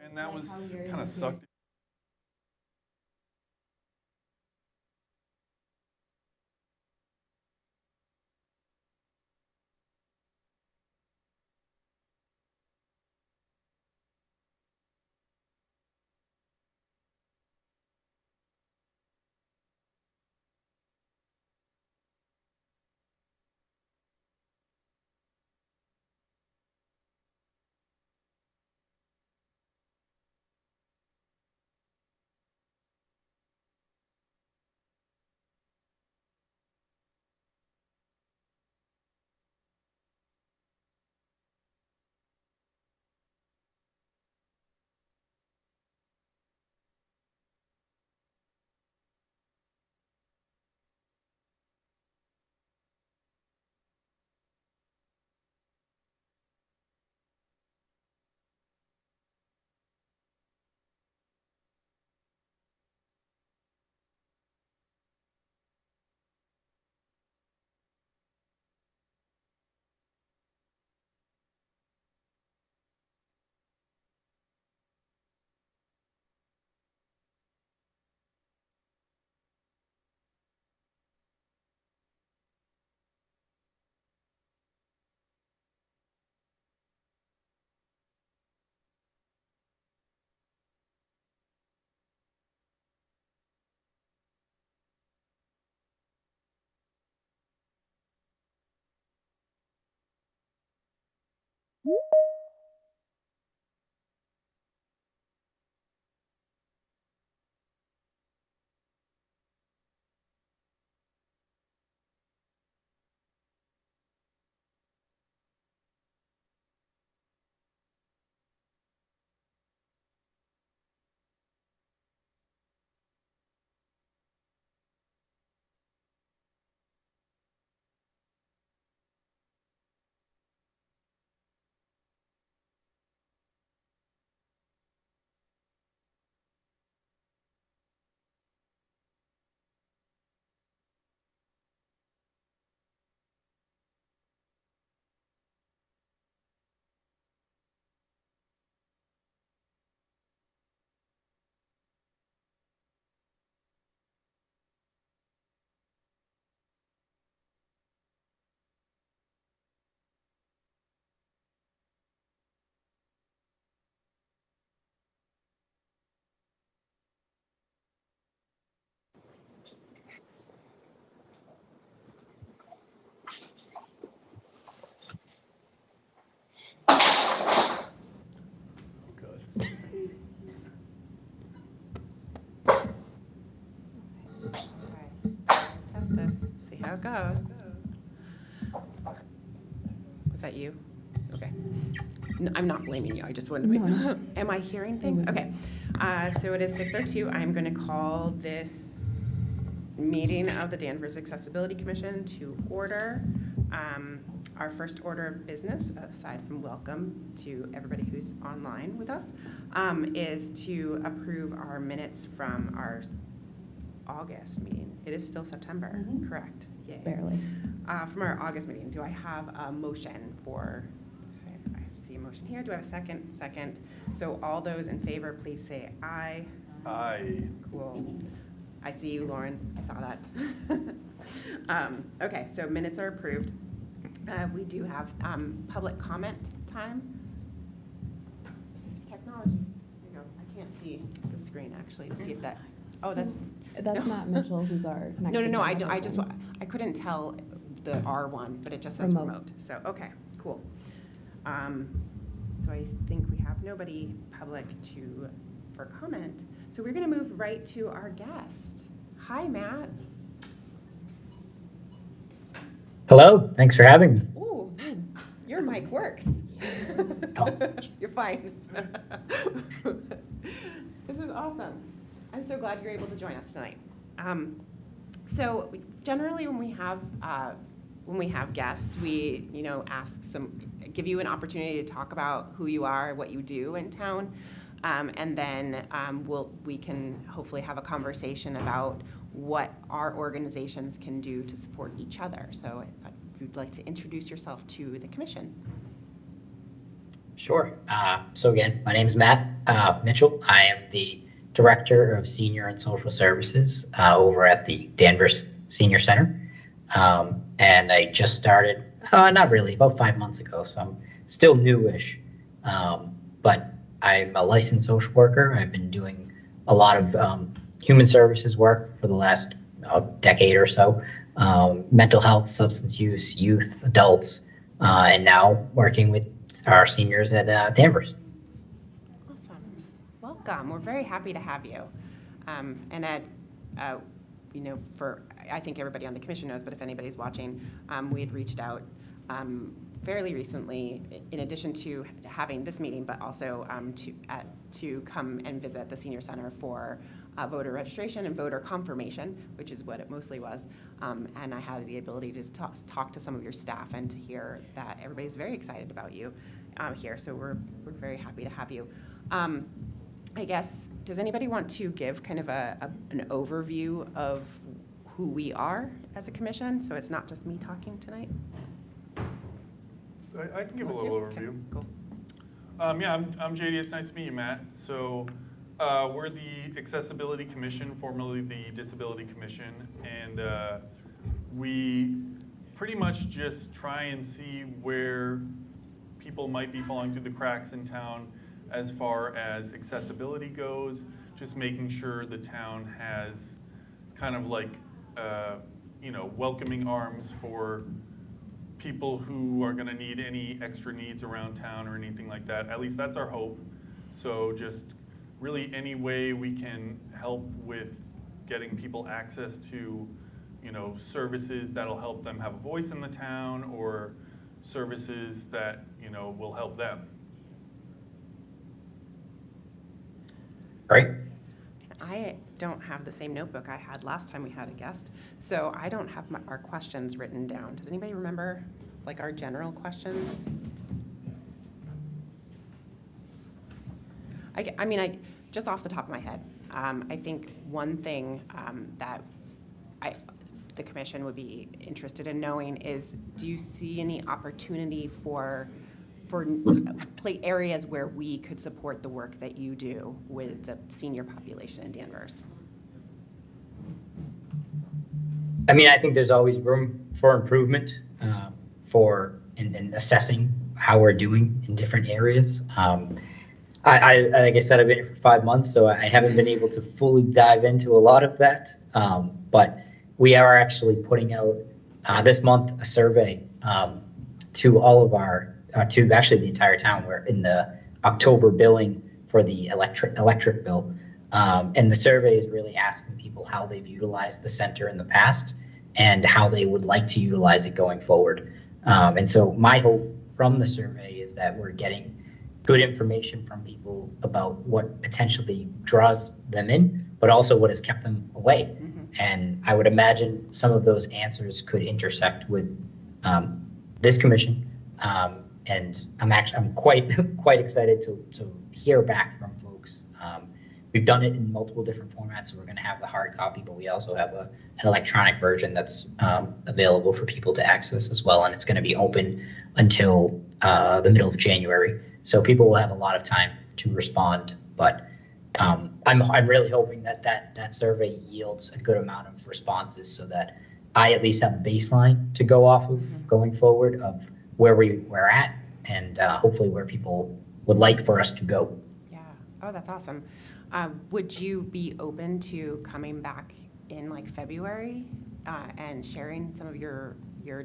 And that was kind of sucked. Good. Okay. Test this, see how it goes. Was that you? Okay. No, I'm not blaming you, I just wanted to No. am I hearing things? Okay. So it is 6:02. I'm going to call this meeting of the Danvers Accessibility Commission to order. Our first order of business, aside from welcome to everybody who's online with us, is to approve our minutes from our August meeting. It is still September, correct? Yay. Barely. From our August meeting, do I have a motion for, I see a motion here, do I have a second? Second. So all those in favor, please say aye. Aye. Cool. I see you, Lauren, I saw that. Okay, so minutes are approved. We do have public comment time. Assistive technology. There you go. I can't see the screen actually to see if that, oh, that's. That's no. Matt Mitchell, who's our next. No, I agenda just, person. I couldn't tell the R1, but it just says remote. So, okay, cool. So I think we have nobody public for comment. So we're going to move right to our guest. Hi, Matt. Hello, thanks for having me. Ooh, your mic works. You're fine. This is awesome. I'm so glad you're able to join us tonight. So generally, when we have guests, we give you an opportunity to talk about who you are, what you do in town, and then we can hopefully have a conversation about what our organizations can do to support each other. So if you'd like to introduce yourself to the commission. Sure. So again, my name is Matt Mitchell. I am the Director of Senior and Social Services over at the Danvers Senior Center. And I just started, not really, about 5 months ago, so I'm still newish. But I'm a licensed social worker. I've been doing a lot of human services work for the last decade or so. Mental health, substance use, youth, adults, and now working with our seniors at Danvers. Awesome. Welcome. We're very happy to have you. And Ed, I think everybody on the commission knows, but if anybody's watching, we had reached out fairly recently, in addition to having this meeting, but also to come and visit the Senior Center for voter registration and voter confirmation, which is what it mostly was. And I had the ability to talk to some of your staff and to hear that everybody's very excited about you here. So we're very happy to have you. I guess, does anybody want to give kind of an overview of who we are as a commission? So it's not just me talking tonight? I can give a little overview. Okay, cool. Yeah, I'm JD. It's nice to meet you, Matt. So we're the Accessibility Commission, formerly the Disability Commission, and we pretty much just try and see where people might be falling through the cracks in town as far as accessibility goes, just making sure the town has kind of like, welcoming arms for people who are going to need any extra needs around town or anything like that. At least that's our hope. So just really any way we can help with getting people access to, services that'll help them have a voice in the town, or services that, will help them. Great. I don't have the same notebook I had last time we had a guest, so I don't have our questions written down. Does anybody remember, like, our general questions? I just off the top of my head, I think one thing that the commission would be interested in knowing is, do you see any opportunity for play areas where we could support the work that you do with the senior population in Danvers? I think there's always room for improvement in assessing how we're doing in different areas. Like I said, I've been here for 5 months, so I haven't been able to fully dive into a lot of that. But we are actually putting out this month a survey to all of to actually the entire town. We're in the October billing for the electric bill. And the survey is really asking people how they've utilized the center in the past and how they would like to utilize it going forward. And so my hope from the survey is that we're getting good information from people about what potentially draws them in, but also what has kept them away. Mm-hmm. And I would imagine some of those answers could intersect with this commission. And I'm quite excited to hear back from folks. We've done it in multiple different formats, so we're going to have the hard copy, but we also have an electronic version that's available for people to access as well, and it's going to be open until the middle of January. So people will have a lot of time to respond, but I'm really hoping that survey yields a good amount of responses so that I at least have a baseline to go off of going forward of where we're at, and hopefully where people would like for us to go. Yeah. Oh, that's awesome. Would you be open to coming back in like February and sharing some of your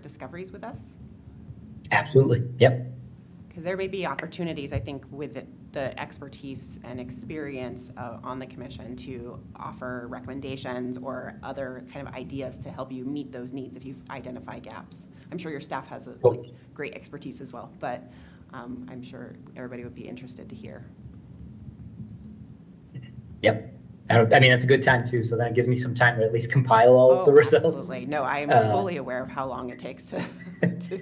discoveries with us? Absolutely. Yep. Because there may be opportunities, I think, with the expertise and experience on the commission to offer recommendations or other kind of ideas to help you meet those needs if you identify gaps. I'm sure your staff has great expertise as well, but I'm sure everybody would be interested to hear. Yep. That's a good time too, so that gives me some time to at least compile all of the results. Absolutely. No, I am fully aware of how long it takes to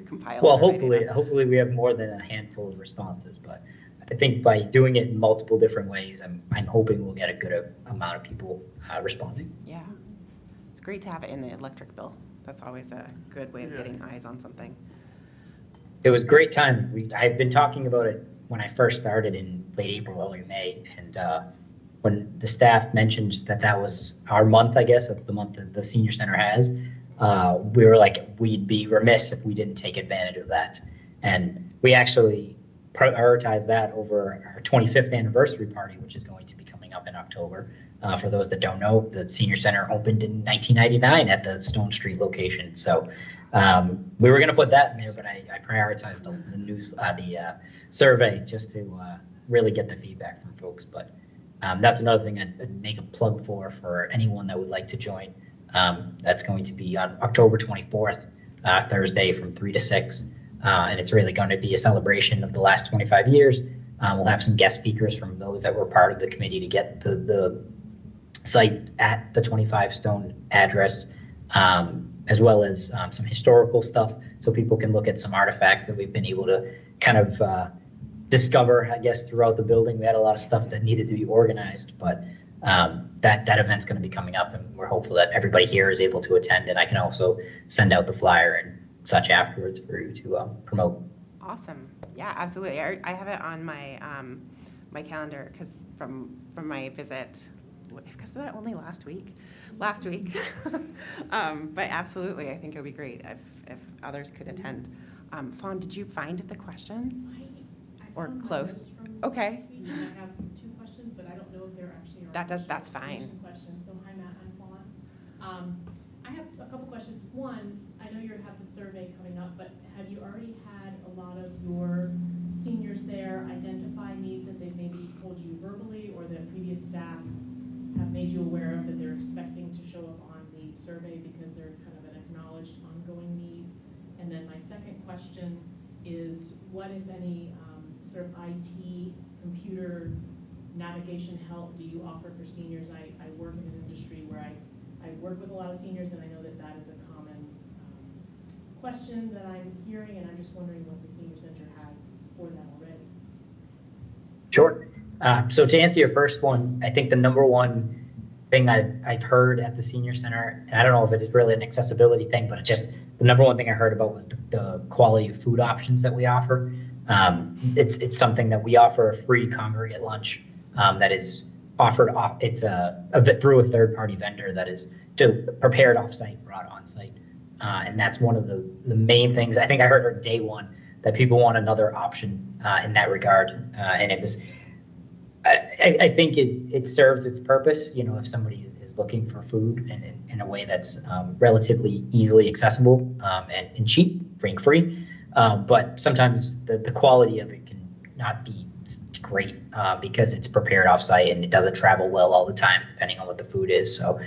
compile. Well, hopefully we have more than a handful of responses, but I think by doing it in multiple different ways, I'm hoping we'll get a good amount of people responding. Yeah. It's great to have it in the electric bill. That's always a good way of getting eyes on something. It was great time. I've been talking about it when I first started in late April, early May, and when the staff mentioned that that was our month, I guess, that's the month that the senior center has, we were like, we'd be remiss if we didn't take advantage of that. And we actually prioritized that over our 25th anniversary party, which is going to be coming up in October. For those that don't know, the senior center opened in 1999 at the Stone Street location. So we were going to put that in there, but I prioritized the survey just to really get the feedback from folks. But that's another thing I'd make a plug for anyone that would like to join. That's going to be on October 24th, Thursday from 3 to 6. And it's really going to be a celebration of the last 25 years. We'll have some guest speakers from those that were part of the committee to get the site at the 25 Stone address, as well as some historical stuff, so people can look at some artifacts that we've been able to kind of discover, I guess, throughout the building. We had a lot of stuff that needed to be organized, but that event's going to be coming up, and we're hopeful that everybody here is able to attend. And I can also send out the flyer and such afterwards for you to promote. Awesome. Yeah, absolutely. I have it on my my calendar because from my visit, because of that only last week. But absolutely, I think it would be great if others could attend. Fawn, did you find the questions? I Or found my close. notes from Okay. last week, and I have 2 questions, but I don't know if they're actually. That's fine. Questions. So hi Matt, I'm Fawn. I have a couple questions. One, I know you have the survey coming up, but have you already had a lot of your seniors there identify needs that they've maybe told you verbally, or that previous staff have made you aware of that they're expecting to show up on the survey because they're kind of an acknowledged ongoing need? And then my second question is, what, if any, sort of IT, computer navigation help do you offer for seniors? I work in an industry where I work with a lot of seniors, and I know that that is a common question that I'm hearing, and I'm just wondering what the senior center has for that already. Sure. So to answer your first one, I think the number one thing I've heard at the senior center, and I don't know if it is really an accessibility thing, but the number one thing I heard about was the quality of food options that we offer. It's something that we offer a free congregate lunch that is offered off. It's through a third-party vendor that is prepared off-site, brought on-site, and that's one of the main things. I think I heard day one that people want another option in that regard, and it was. I think it serves its purpose. You know, if somebody is looking for food in a way that's relatively easily accessible and cheap, free. But sometimes the quality of it can not be great because it's prepared off-site and it doesn't travel well all the time, depending on what the food is. So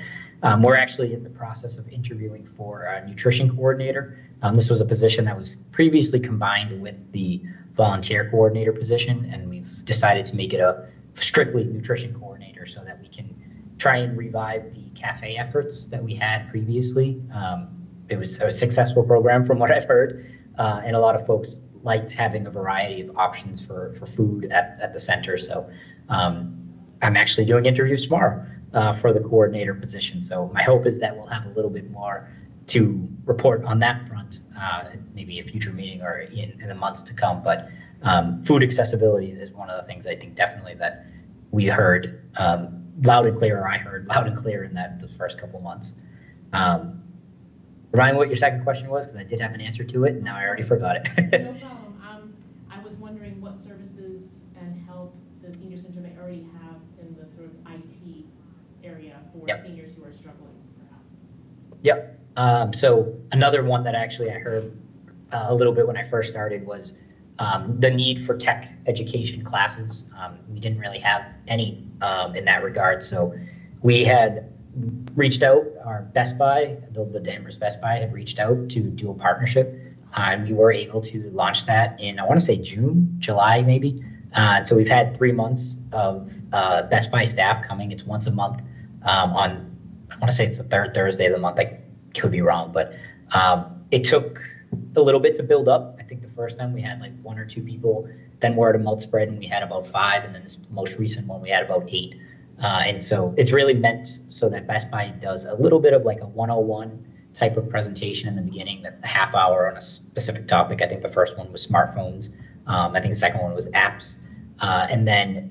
we're actually in the process of interviewing for a nutrition coordinator. This was a position that was previously combined with the volunteer coordinator position, and we've decided to make it a strictly nutrition coordinator so that we can try and revive the cafe efforts that we had previously. It was a successful program from what I've heard, and a lot of folks liked having a variety of options for food at the center. So I'm actually doing interviews tomorrow for the coordinator position. So my hope is that we'll have a little bit more to report on that front, maybe a future meeting or in the months to come. But food accessibility is one of the things I think definitely that we heard loud and clear, or I heard loud and clear in the first couple months. Remind me what your second question was, because I did have an answer to it, and now I already forgot it. No problem. I was wondering what services and help the senior center may already have in the sort of IT area for seniors who are struggling, perhaps. Yep. So another one that actually I heard a little bit when I first started was the need for tech education classes. We didn't really have any in that regard. So we had reached out, our Best Buy, the Danvers Best Buy had reached out to do a partnership, and we were able to launch that in, I want to say July maybe. So we've had 3 months of Best Buy staff coming. It's once a month on, I want to say it's the third Thursday of the month. I could be wrong, but it took a little bit to build up. I think the first time we had like 1 or 2 people, then word of mouth spread and we had about 5, and then this most recent one we had about 8. And so it's really meant so that Best Buy does a little bit of like a 101 type of presentation in the beginning, a half hour on a specific topic. I think the first one was smartphones. I think the second one was apps. And then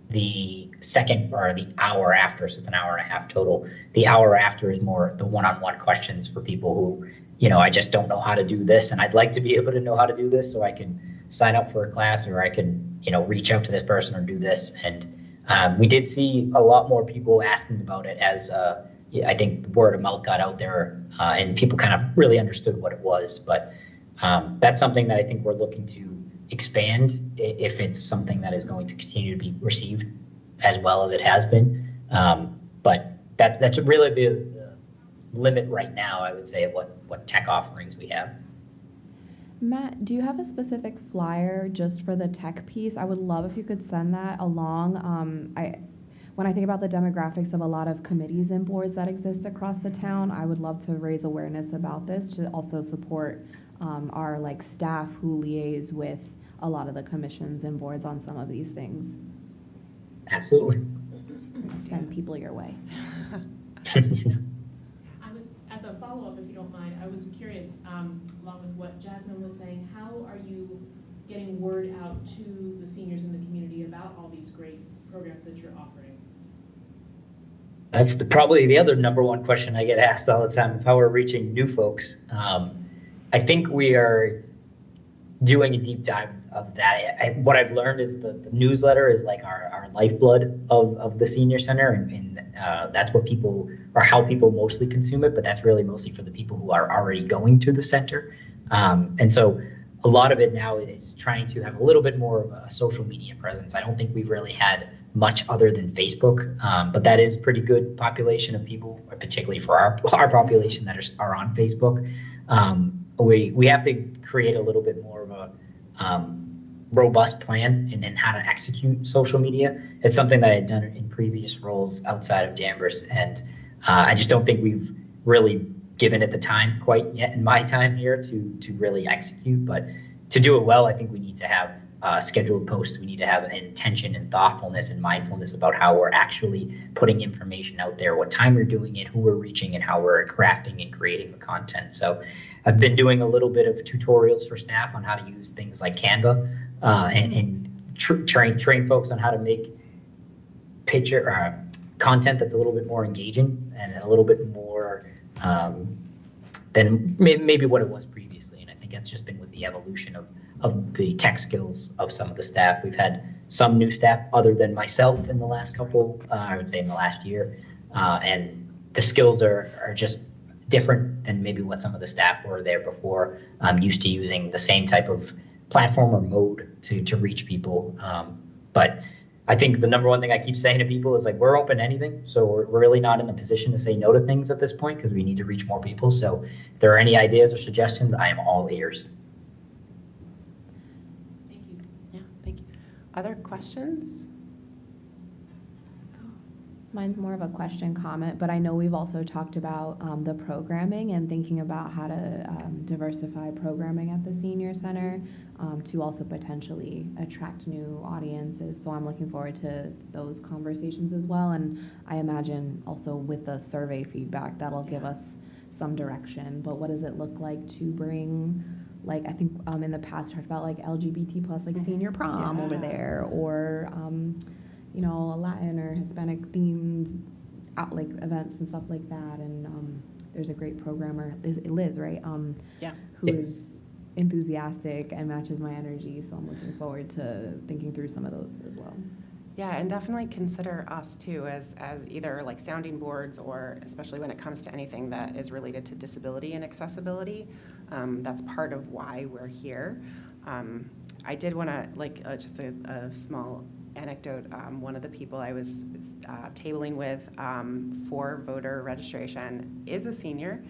the second or the hour after, so it's an hour and a half total. The hour after is more the one-on-one questions for people who, I just don't know how to do this, and I'd like to be able to know how to do this so I can sign up for a class, or I can, reach out to this person or do this. And we did see a lot more people asking about it as I think word of mouth got out there, and people kind of really understood what it was. But that's something that I think we're looking to expand if it's something that is going to continue to be received as well as it has been. But that's really the limit right now, I would say, of what tech offerings we have. Matt, do you have a specific flyer just for the tech piece? I would love if you could send that along. When I think about the demographics of a lot of committees and boards that exist across the town, I would love to raise awareness about this to also support our staff who liaise with a lot of the commissions and boards on some of these things. Absolutely. Send people your way. As a follow-up, if you don't mind, I was curious, along with what Jasmine was saying, how are you getting word out to the seniors in the community about all these great programs that you're offering? That's probably the other number one question I get asked all the time, of how we're reaching new folks. I think we are doing a deep dive of that. What I've learned is the newsletter is like our lifeblood of the senior center, and that's what people, or how people mostly consume it, but that's really mostly for the people who are already going to the center. And so a lot of it now is trying to have a little bit more of a social media presence. I don't think we've really had much other than Facebook, but that is pretty good population of people, particularly for our population that are on Facebook. We have to create a little bit more of a robust plan in how to execute social media. It's something that I had done in previous roles outside of Danvers, and I just don't think we've really given it the time quite yet in my time here to really execute. But to do it well, I think we need to have scheduled posts. We need to have intention and thoughtfulness and mindfulness about how we're actually putting information out there, what time we're doing it, who we're reaching, and how we're crafting and creating the content. So I've been doing a little bit of tutorials for staff on how to use things like Canva, and train folks on how to make content that's a little bit more engaging and a little bit more than maybe what it was previously. And I think that's just been with the evolution of the tech skills of some of the staff. We've had some new staff other than myself in the last couple, I would say in the last year, and the skills are just different than maybe what some of the staff were there before. I'm used to using the same type of platform or mode to reach people. But I think the number one thing I keep saying to people is we're open to anything. So we're really not in a position to say no to things at this point, because we need to reach more people. So if there are any ideas or suggestions, I am all ears. Thank you. Yeah, thank you. Other questions? Mine's more of a question comment, but I know we've also talked about the programming and thinking about how to diversify programming at the senior center to also potentially attract new audiences. So I'm looking forward to those conversations as well. And I imagine also with the survey feedback, that'll give us some direction. But what does it look like to bring, I think in the past we talked about LGBT plus senior prom over there, or a Latin or Hispanic themed events and stuff like that. And there's a great programmer, Liz, right? Who's enthusiastic and matches my energy. So I'm looking forward to thinking through some of those as well. Yeah, and definitely consider us too as either sounding boards, or especially when it comes to anything that is related to disability and accessibility. That's part of why we're here. I did want to just a small anecdote. One of the people I was tabling with for voter registration is a senior,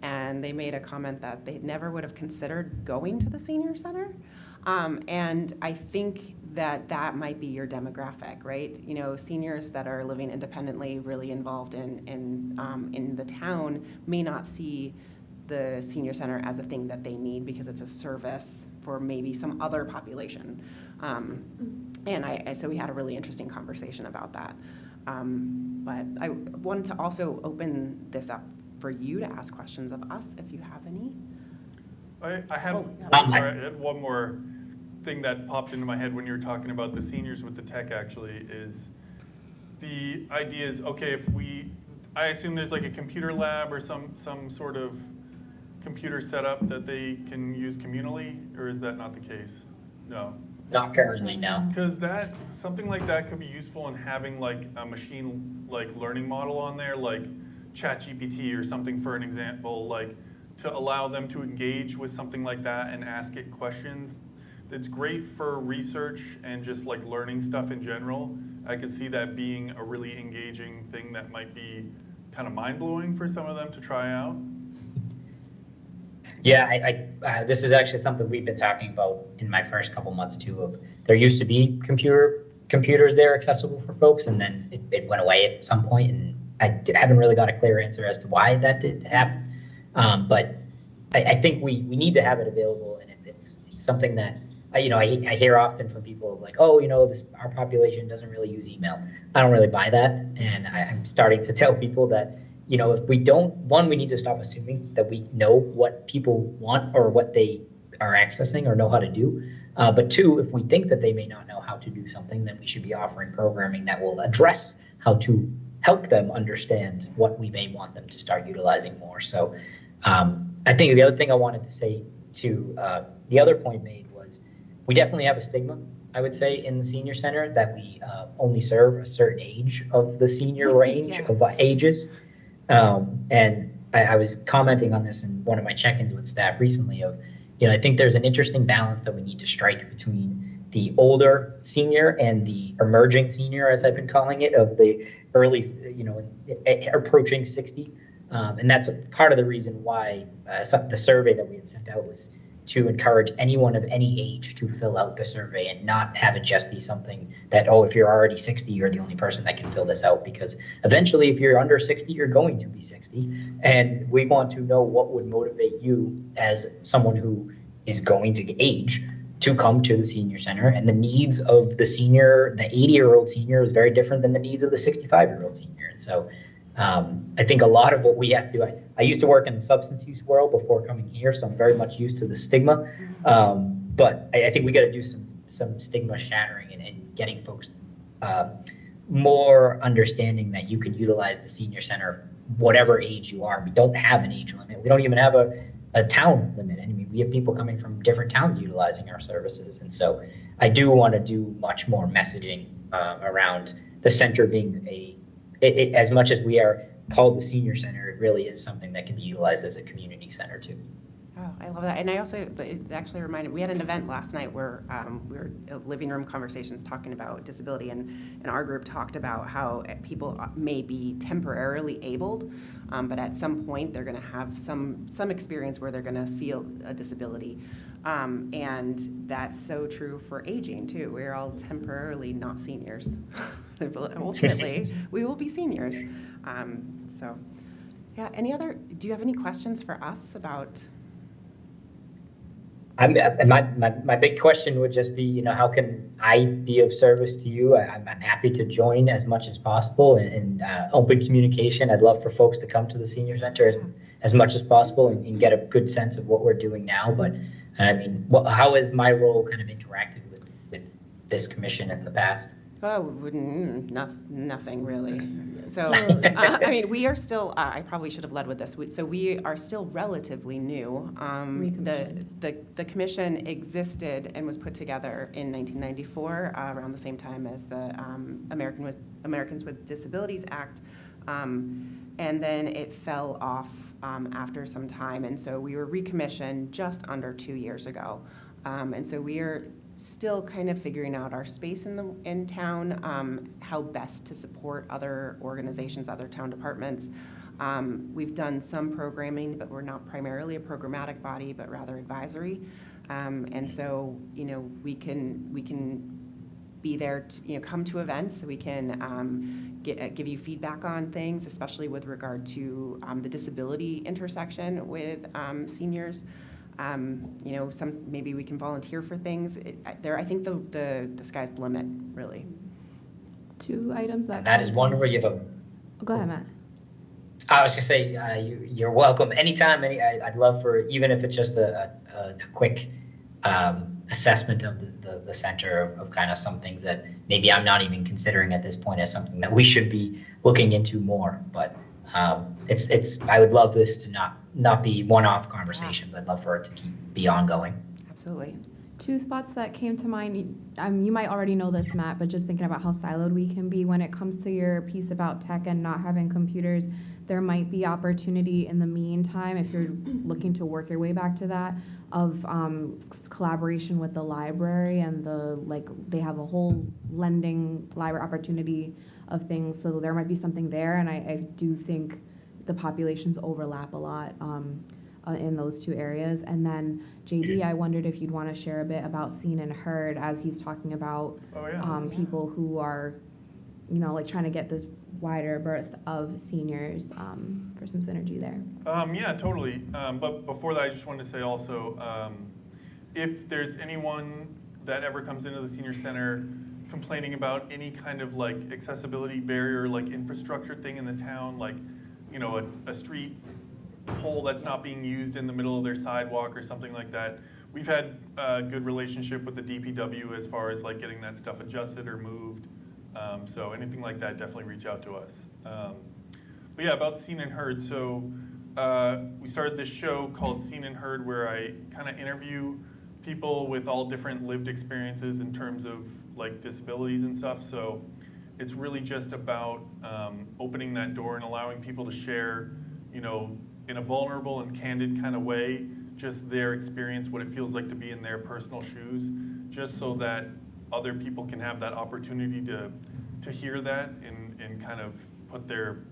and they made a comment that they never would have considered going to the senior center. And I think that might be your demographic, right? Seniors that are living independently, really involved in the town, may not see the senior center as a thing that they need because it's a service for maybe some other population. And so we had a really interesting conversation about that. But I wanted to also open this up for you to ask questions of us if you have any. I had Oh, sorry, I had one more thing that popped into my head when you were talking about the seniors with the tech actually is the idea is, okay, I assume there's like a computer lab or some sort of computer setup that they can use communally, or is that not the case? No. Not currently, no. Because something like that could be useful in having like a machine like learning model on there, like ChatGPT or something for an example, like to allow them to engage with something like that and ask it questions. It's great for research and just like learning stuff in general. I could see that being a really engaging thing that might be kind of mind-blowing for some of them to try out. Yeah, this is actually something we've been talking about in my first couple months too. Of there used to be computers there accessible for folks, and then it went away at some point, and I haven't really got a clear answer as to why that did happen. But I think we need to have it available, and it's something that I hear often from people like, oh, our population doesn't really use email. I don't really buy that, and I'm starting to tell people that. If we don't, we need to stop assuming that we know what people want or what they are accessing or know how to do. But two, if we think that they may not know how to do something, then we should be offering programming that will address how to help them understand what we may want them to start utilizing more. So I think the other thing I wanted to say to the other point made was we definitely have a stigma, I would say, in the senior center that we only serve a certain age of the senior range of ages. And I was commenting on this in one of my check-ins with staff recently of, I think there's an interesting balance that we need to strike between the older senior and the emerging senior, as I've been calling it, of the early, approaching 60. And that's part of the reason why the survey that we had sent out was to encourage anyone of any age to fill out the survey and not have it just be something that, if you're already 60, you're the only person that can fill this out. Because eventually, if you're under 60, you're going to be 60. And we want to know what would motivate you as someone who is going to age to come to the senior center. And the needs of the 80-year-old senior is very different than the needs of the 65-year-old senior. And so I think a lot of what we have to, I used to work in the substance use world before coming here, so I'm very much used to the stigma. But I think we got to do some stigma shattering and getting folks more understanding that you can utilize the senior center, whatever age you are. We don't have an age limit. We don't even have a town limit. I mean, we have people coming from different towns utilizing our services. And so I do want to do much more messaging around the center being as much as we are called the senior center, it really is something that can be utilized as a community center too. Oh, I love that. And I also, it actually reminded, we had an event last night where we were living room conversations talking about disability, and our group talked about how people may be temporarily abled, but at some point they're going to have some experience where they're going to feel a disability. And that's so true for aging too. We're all temporarily not seniors. Ultimately, we will be seniors. So yeah, do you have any questions for us about? My big question would just be, how can I be of service to you? I'm happy to join as much as possible and open communication. I'd love for folks to come to the senior center as much as possible and get a good sense of what we're doing now. But I mean, how has my role kind of interacted with this commission in the past? Oh, nothing really. So, I mean, we are still, I probably should have led with this. So we are still relatively new. The commission existed and was put together in 1994, around the same time as the Americans with Disabilities Act. And then it fell off after some time. And so we were recommissioned just under 2 years ago. And so we are still kind of figuring out our space in town, how best to support other organizations, other town departments. We've done some programming, but we're not primarily a programmatic body, but rather advisory. And so, we can be there to, come to events. So we can give you feedback on things, especially with regard to the disability intersection with seniors. Maybe we can volunteer for things. I think the sky's the limit, really. 2 items that is one where you have Go ahead, Matt. I was gonna say you're welcome anytime. I'd love for, even if it's just a quick assessment of the center of kind of some things that maybe I'm not even considering at this point as something that we should be looking into more. But I would love this to not be one-off conversations. I'd love for it to be ongoing. Absolutely. Two spots that came to mind, you might already know this, Matt, but just thinking about how siloed we can be when it comes to your piece about tech and not having computers, there might be opportunity in the meantime, if you're looking to work your way back to that, of collaboration with the library and they have a whole lending library opportunity of things, so there might be something there, and I do think the populations overlap a lot in those two areas. And then JD, I wondered if you'd want to share a bit about Seen and Heard as he's talking about people who are, trying to get this wider berth of seniors for some synergy there. Yeah, totally. But before that, I just wanted to say also, if there's anyone that ever comes into the senior center complaining about any kind of accessibility barrier, infrastructure thing in the town, a street pole that's not being used in the middle of their sidewalk or something like that. We've had a good relationship with the DPW as far as getting that stuff adjusted or moved. So anything like that, definitely reach out to us. But yeah, about Seen and Heard. So we started this show called Seen and Heard where I kind of interview people with all different lived experiences in terms of disabilities and stuff. So it's really just about opening that door and allowing people to share, in a vulnerable and candid kind of way, just their experience, what it feels like to be in their personal shoes, just so that other people can have that opportunity to hear that and kind of put their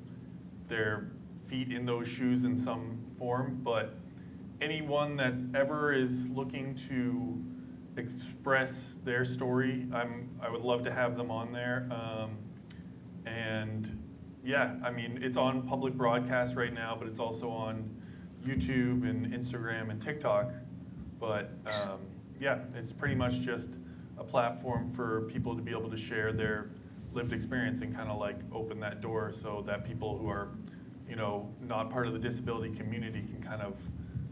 feet in those shoes in some form. But anyone that ever is looking to express their story, I would love to have them on there. And yeah, I mean, it's on public broadcast right now, but it's also on YouTube and Instagram and TikTok. But yeah, it's pretty much just a platform for people to be able to share their lived experience and kind of open that door so that people who are, not part of the disability community can kind of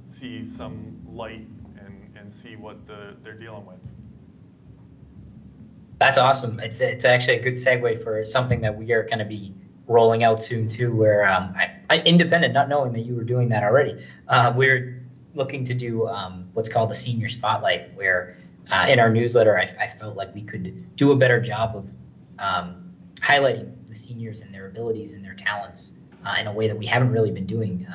see some light and see what they're dealing with. That's awesome. It's actually a good segue for something that we are going to be rolling out soon too, where I independent, not knowing that you were doing that already, we're looking to do what's called the Senior Spotlight, where in our newsletter, I felt like we could do a better job of highlighting the seniors and their abilities and their talents in a way that we haven't really been doing.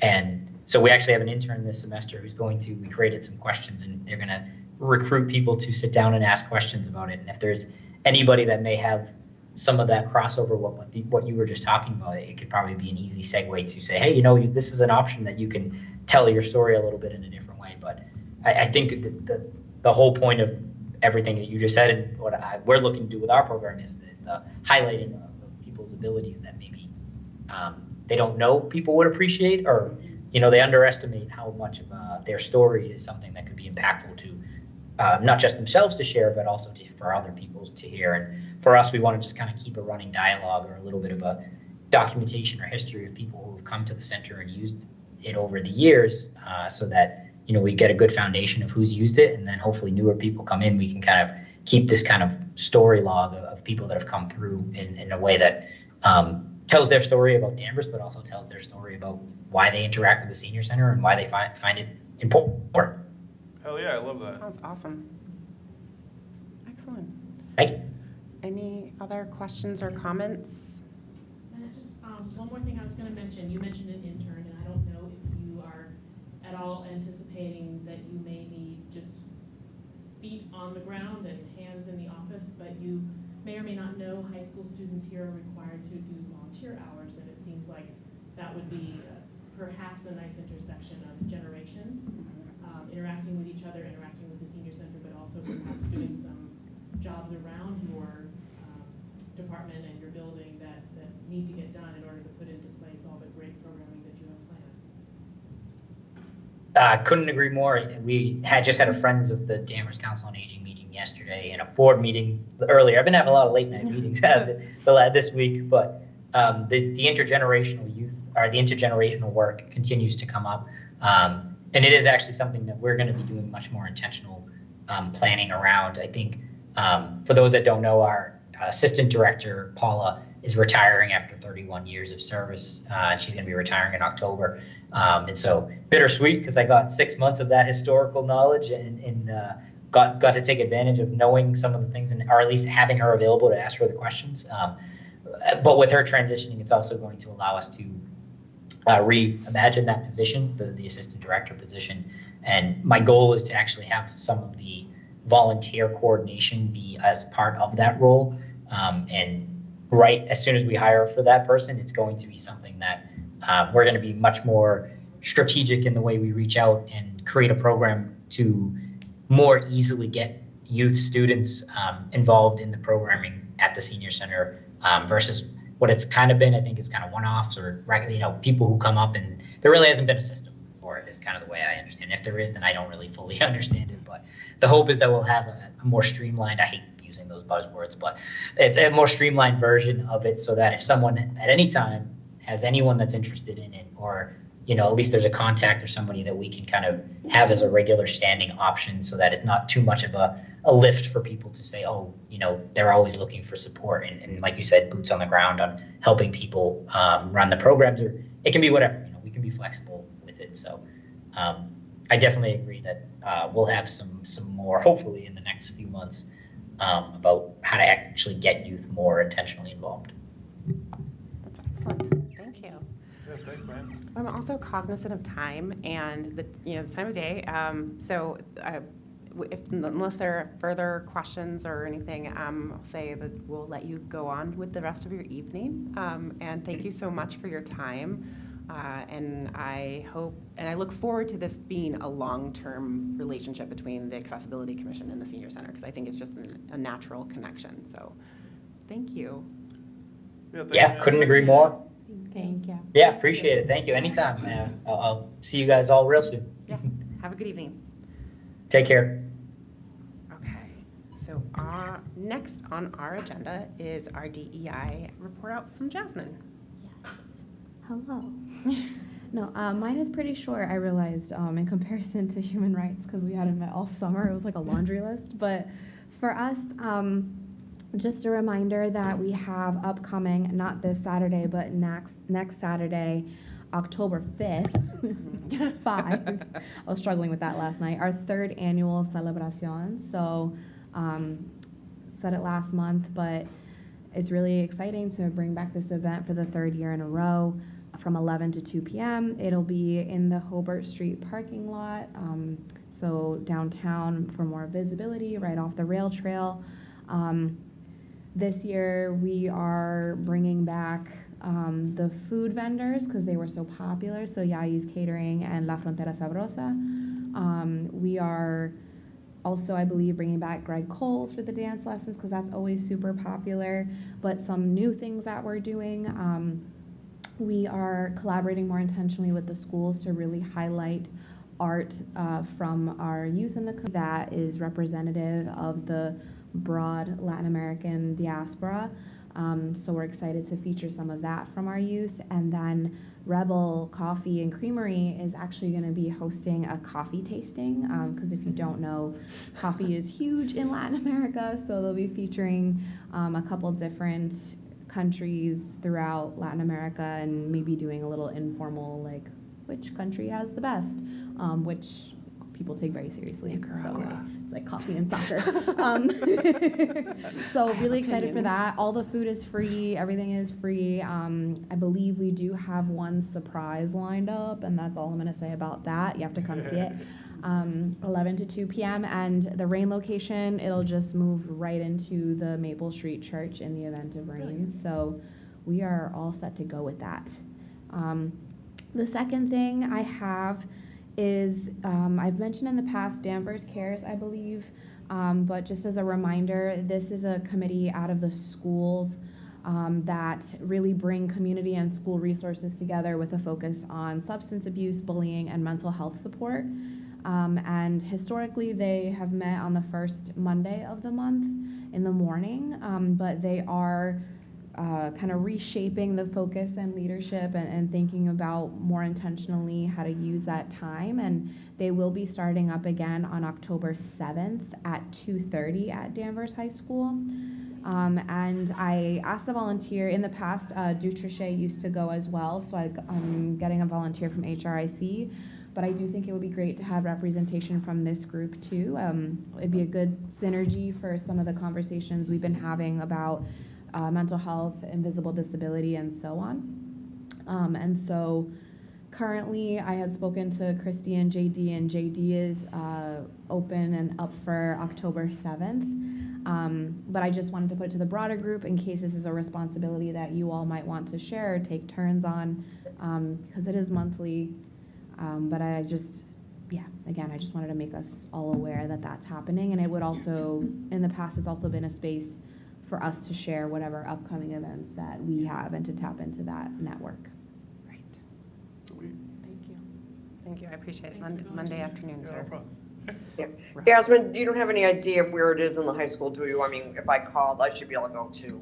And so we actually have an intern this semester who's we created some questions, and they're going to recruit people to sit down and ask questions about it. And if there's anybody that may have some of that crossover, what you were just talking about, it could probably be an easy segue to say, hey, this is an option that you can tell your story a little bit in a different way. But I think the whole point of everything that you just said and what we're looking to do with our program is the highlighting of people's abilities that maybe they don't know people would appreciate, or they underestimate how much of their story is something that could be impactful to not just themselves to share, but also for other people to hear. And for us, we want to just kind of keep a running dialogue or a little bit of a documentation or history of people who have come to the center and used it over the years, so that we get a good foundation of who's used it, and then hopefully newer people come in. We can kind of keep this kind of story log of people that have come through in a way that tells their story about Danvers, but also tells their story about why they interact with the senior center and why they find it important. Hell yeah, I love that. Sounds awesome. Excellent. Thank you. Any other questions or comments? And just one more thing I was going to mention. You mentioned an intern, and I don't know if you are at all anticipating that you may need just feet on the ground and hands in the office, but you may or may not know high school students here are required to do volunteer hours, and it seems like that would be perhaps a nice intersection of generations, interacting with each other, interacting with the senior center, but also perhaps doing some jobs around your department and your building that need to get done in order to put into place all the great programming that you have planned. Couldn't agree more. We just had a Friends of the Danvers Council on Aging meeting yesterday and a board meeting earlier. I've been having a lot of late night meetings this week, but the intergenerational youth or the intergenerational work continues to come up. And it is actually something that we're going to be doing much more intentional planning around. I think for those that don't know, our assistant director, Paula, is retiring after 31 years of service, and she's going to be retiring in October. And so bittersweet, because I got 6 months of that historical knowledge and got to take advantage of knowing some of the things, or at least having her available to ask her the questions. But with her transitioning, it's also going to allow us to reimagine that position, the assistant director position. And my goal is to actually have some of the volunteer coordination be as part of that role. And right as soon as we hire for that person, it's going to be something that we're going to be much more strategic in the way we reach out and create a program to more easily get youth students involved in the programming at the senior center versus what it's kind of been. I think it's kind of one-offs or people who come up, and there really hasn't been a system for it is kind of the way I understand it. If there is, then I don't really fully understand it, but the hope is that we'll have a more streamlined, I hate using those buzzwords, but it's a more streamlined version of it, so that if someone at any time has anyone that's interested in it, or at least there's a contact or somebody that we can kind of have as a regular standing option, so that it's not too much of a lift for people to say, they're always looking for support. And like you said, boots on the ground on helping people run the programs, or it can be whatever, we can be flexible with it. So I definitely agree that we'll have some more, hopefully in the next few months, about how to actually get youth more intentionally involved. That's excellent. Thank you. Yeah, thanks, man. I'm also cognizant of time and the time of day. Unless there are further questions or anything, I'll say that we'll let you go on with the rest of your evening. And thank you so much for your time. And I hope, and I look forward to this being a long-term relationship between the Accessibility Commission and the Senior Center, because I think it's just a natural connection. So, thank you. Yeah, couldn't agree more. Thank you. Yeah, appreciate it. Thank you. Anytime, man. I'll see you guys all real soon. Yeah. Have a good evening. Take care. Okay. So, next on our agenda is our DEI report out from Jasmine. Yes. Hello. No, mine is pretty short, I realized, in comparison to human rights, because we hadn't met all summer. It was like a laundry list. But for us, just a reminder that we have upcoming, not this Saturday, but next Saturday, October 5th, 5. I was struggling with that last night. Our 3rd annual celebration. So, said it last month, but it's really exciting to bring back this event for the 3rd year in a row from 11 to 2 p.m. It'll be in the Hobart Street parking lot, so downtown for more visibility, right off the rail trail. This year we are bringing back the food vendors because they were so popular, so Yayi's Catering and La Frontera Sabrosa. We are also, I believe, bringing back Greg Coles for the dance lessons because that's always super popular. But some new things that we're doing, we are collaborating more intentionally with the schools to really highlight art from our youth in the community that is representative of the broad Latin American diaspora. So we're excited to feature some of that from our youth. And then Rebel Coffee and Creamery is actually going to be hosting a coffee tasting, because if you don't know, coffee is huge in Latin America. So they'll be featuring a couple different countries throughout Latin America and maybe doing a little informal, like, which country has the best, which people take very seriously. So it's like coffee and soccer. So really excited for that. All the food is free. Everything is free. I believe we do have one surprise lined up, and that's all I'm going to say about that. You have to come see it. 11 to 2 p.m. And the rain location, it'll just move right into the Maple Street Church in the event of rain. So we are all set to go with that. The second thing I have is, I've mentioned in the past, Danvers Cares, I believe, but just as a reminder, this is a committee out of the schools that really bring community and school resources together with a focus on substance abuse, bullying, and mental health support. And historically, they have met on the first Monday of the month in the morning, but they are kind of reshaping the focus and leadership and thinking about more intentionally how to use that time. And they will be starting up again on October 7th at 2:30 at Danvers High School. And I asked the volunteer, in the past, Dutrichet used to go as well, so I'm getting a volunteer from HRIC, but I do think it would be great to have representation from this group too. It'd be a good synergy for some of the conversations we've been having about mental health, invisible disability, and so on. And so currently I had spoken to Christy and JD is open and up for October 7th. But I just wanted to put it to the broader group in case this is a responsibility that you all might want to share or take turns on, because it is monthly. But I just wanted to make us all aware that that's happening. And it would also, in the past, it's also been a space for us to share whatever upcoming events that we have and to tap into that network. Right. Sweet. Thank you. Thank you. I appreciate it. Thanks for Monday volunteering. afternoons Yeah, no are problem. Yeah. rough. Yasmin, you don't have any idea where it is in the high school, do you? I mean, if I called, I should be able to go to.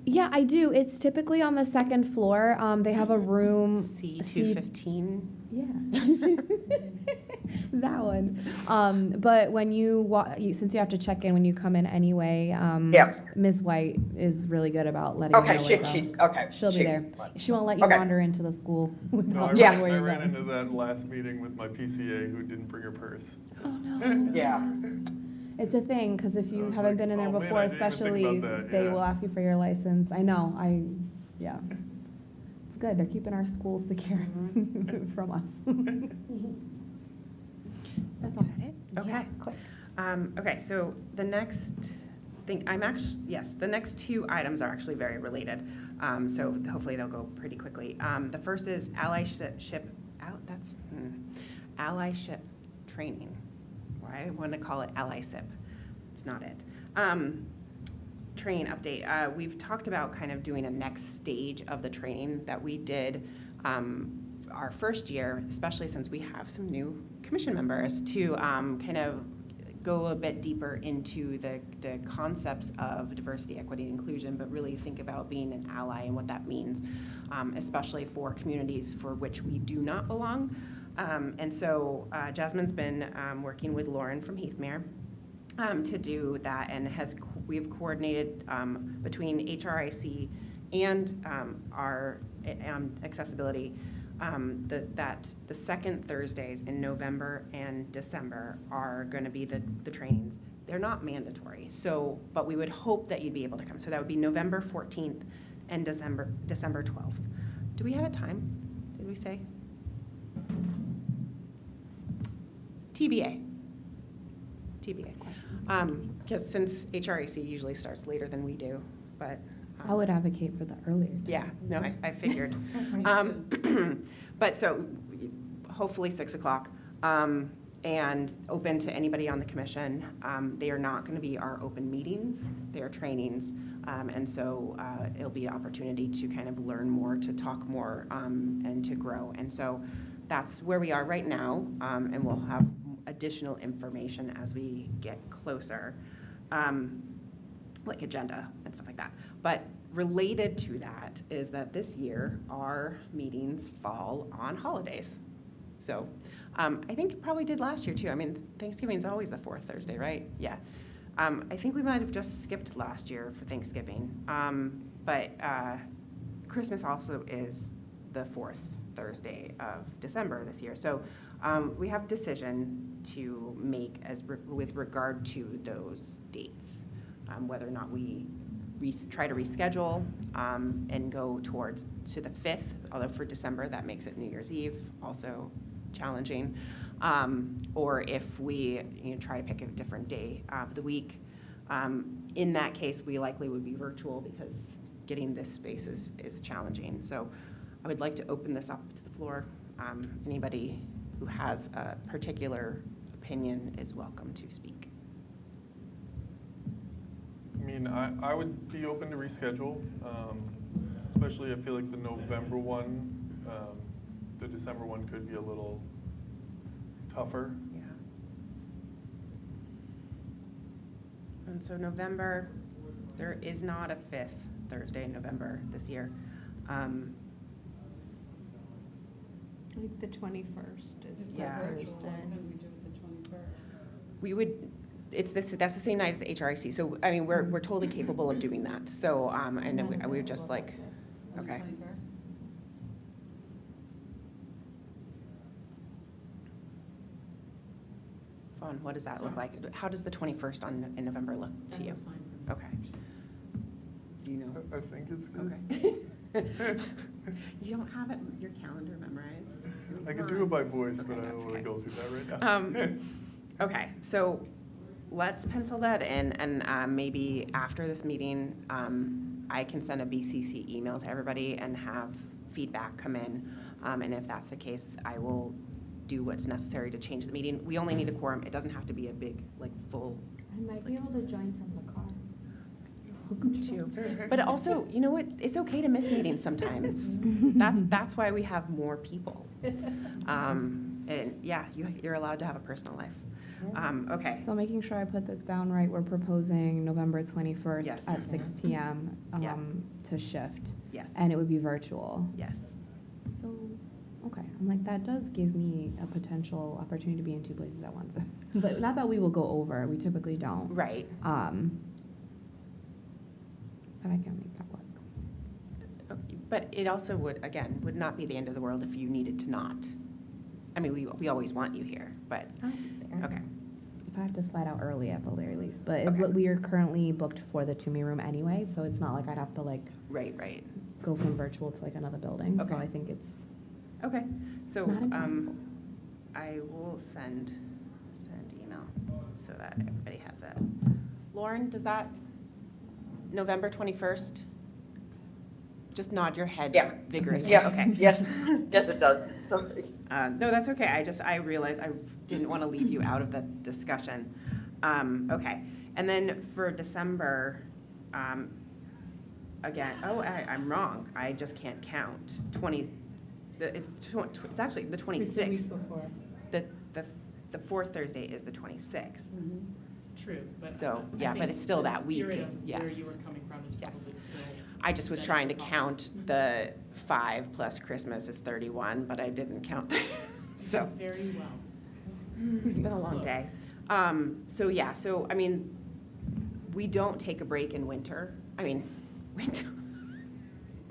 Yeah, I do. It's typically on the second floor. They have a room. C215. Yeah. That one. But when you since you have to check in when you come in anyway, Yeah. Ms. White is really good about letting you Okay, know where to go. okay. She'll be there. She won't let you Okay. wander into the school No, without Yeah. knowing where I you're ran going. into that last meeting with my PCA who didn't bring her purse. Oh no. Yeah. It's a thing because if I you was haven't like, been in there "Oh, man, before, I didn't even think especially, about that," they yeah. will ask you for your license. I know. Yeah. It's good. They're keeping our schools secure from us. That's all. Is that it? Okay. Yeah, quick. Okay, so the next thing, the next two items are actually very related. So hopefully they'll go pretty quickly. The first is allyship training. Why I want to call it allyship. It's not it. Training update. We've talked about kind of doing a next stage of the training that we did our first year, especially since we have some new commission members, to kind of go a bit deeper into the concepts of diversity, equity, and inclusion, but really think about being an ally and what that means, especially for communities for which we do not belong. And so Jasmine's been working with Lauren from Heathmere to do that, and we've coordinated between HRIC and our accessibility that the second Thursdays in November and December are going to be the trainings. They're not mandatory, but we would hope that you'd be able to come. So that would be November 14th and December 12th. Do we have a time? Did we say? TBA. Because since HRAC usually starts later than we do, but. I would advocate for the earlier. Yeah, no, I figured. But so hopefully 6 o'clock, and open to anybody on the commission. They are not going to be our open meetings, they are trainings. And so it'll be an opportunity to kind of learn more, to talk more, and to grow. And so that's where we are right now, and we'll have additional information as we get closer, like agenda and stuff like that. But related to that is that this year our meetings fall on holidays. So I think it probably did last year too. I mean, Thanksgiving's always the fourth Thursday, right? Yeah. I think we might have just skipped last year for Thanksgiving. But Christmas also is the fourth Thursday of December this year. So we have decision to make with regard to those dates, whether or not we try to reschedule and go to the 5th, although for December that makes it New Year's Eve, also challenging, or if we try to pick a different day of the week. In that case, we likely would be virtual because getting this space is challenging. So I would like to open this up to the floor. Anybody who has a particular opinion is welcome to speak. I mean, I would be open to reschedule, especially I feel like the November one, the December one could be a little tougher. Yeah. And so November, there is not a 5th Thursday in November this year. Like the 21st is the Yeah. Thursday. We would, that's the same night as HRIC, so, I mean, we're totally capable of doing that, so, and then we would just like, okay. Vaughn, what does that look like? How does the 21st in November look to That you? looks fine for me. Okay. Do you know? I think it's good. Okay. You don't have it, your calendar memorized? I can do it by voice, but Okay, I that's don't want okay. to go through that right now. Okay, so let's pencil that in, and maybe after this meeting, I can send a BCC email to everybody and have feedback come in. And if that's the case, I will do what's necessary to change the meeting. We only need a quorum. It doesn't have to be a big, like, full I might be able to join from the car. too. But also, you know what? It's okay to miss meetings sometimes. That's why we have more people. And yeah, you're allowed to have a personal life. Okay. So making sure I put this down right, we're proposing November 21st Yes. at 6 PM Yeah. to shift. Yes. And it would be virtual. Yes. So, okay, I'm like, that does give me a potential opportunity to be in two places at once. But not that we will go over, we typically don't. Right. But I can make that work. But it also would not be the end of the world if you needed to not. I mean, we always want you here, but, okay. If I have to slide out early at the very least, but Okay. we are currently booked for the Toomey room anyway, so it's not like I'd have to like Right. go from virtual to like another building, so Okay. I think it's Okay, so, not impossible. I will send email so that everybody has it. Lauren, does that, November 21st? Just nod your head Yeah. vigorously. Yeah. Okay. Yes, yes, it does. So, No, that's okay. I realized I didn't want to leave you out of the discussion. Okay, and then for December, again, I'm wrong. I just can't count. It's actually the 26th. The fourth Thursday is the 26th. True, but. So, I yeah, but think it's still the that week spirit is- of Where yes. you were coming from is Yes. probably still. I just was that trying to is a count the 5 plus Christmas is 31, but I didn't count. So. Very well. It's been a long day. So I mean, we don't take a break in winter. I mean,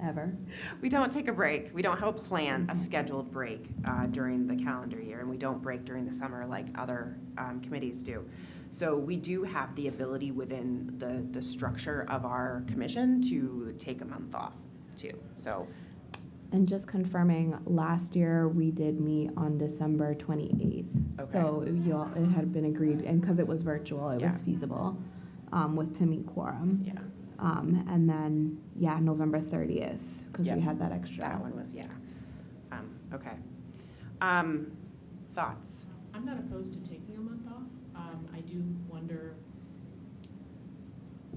ever. we don't take a break. We don't have a plan, a scheduled break during the calendar year, and we don't break during the summer like other committees do. So we do have the ability within the structure of our commission to take a month off too. So, And just confirming, last year we did meet on December 28th. Okay. So it had been agreed, and because it was virtual, it Yeah. was feasible to meet quorum. yeah, And then, November 30th, because Yeah. we had that extra. that one was, okay. Thoughts? I'm not opposed to taking a month off. I do wonder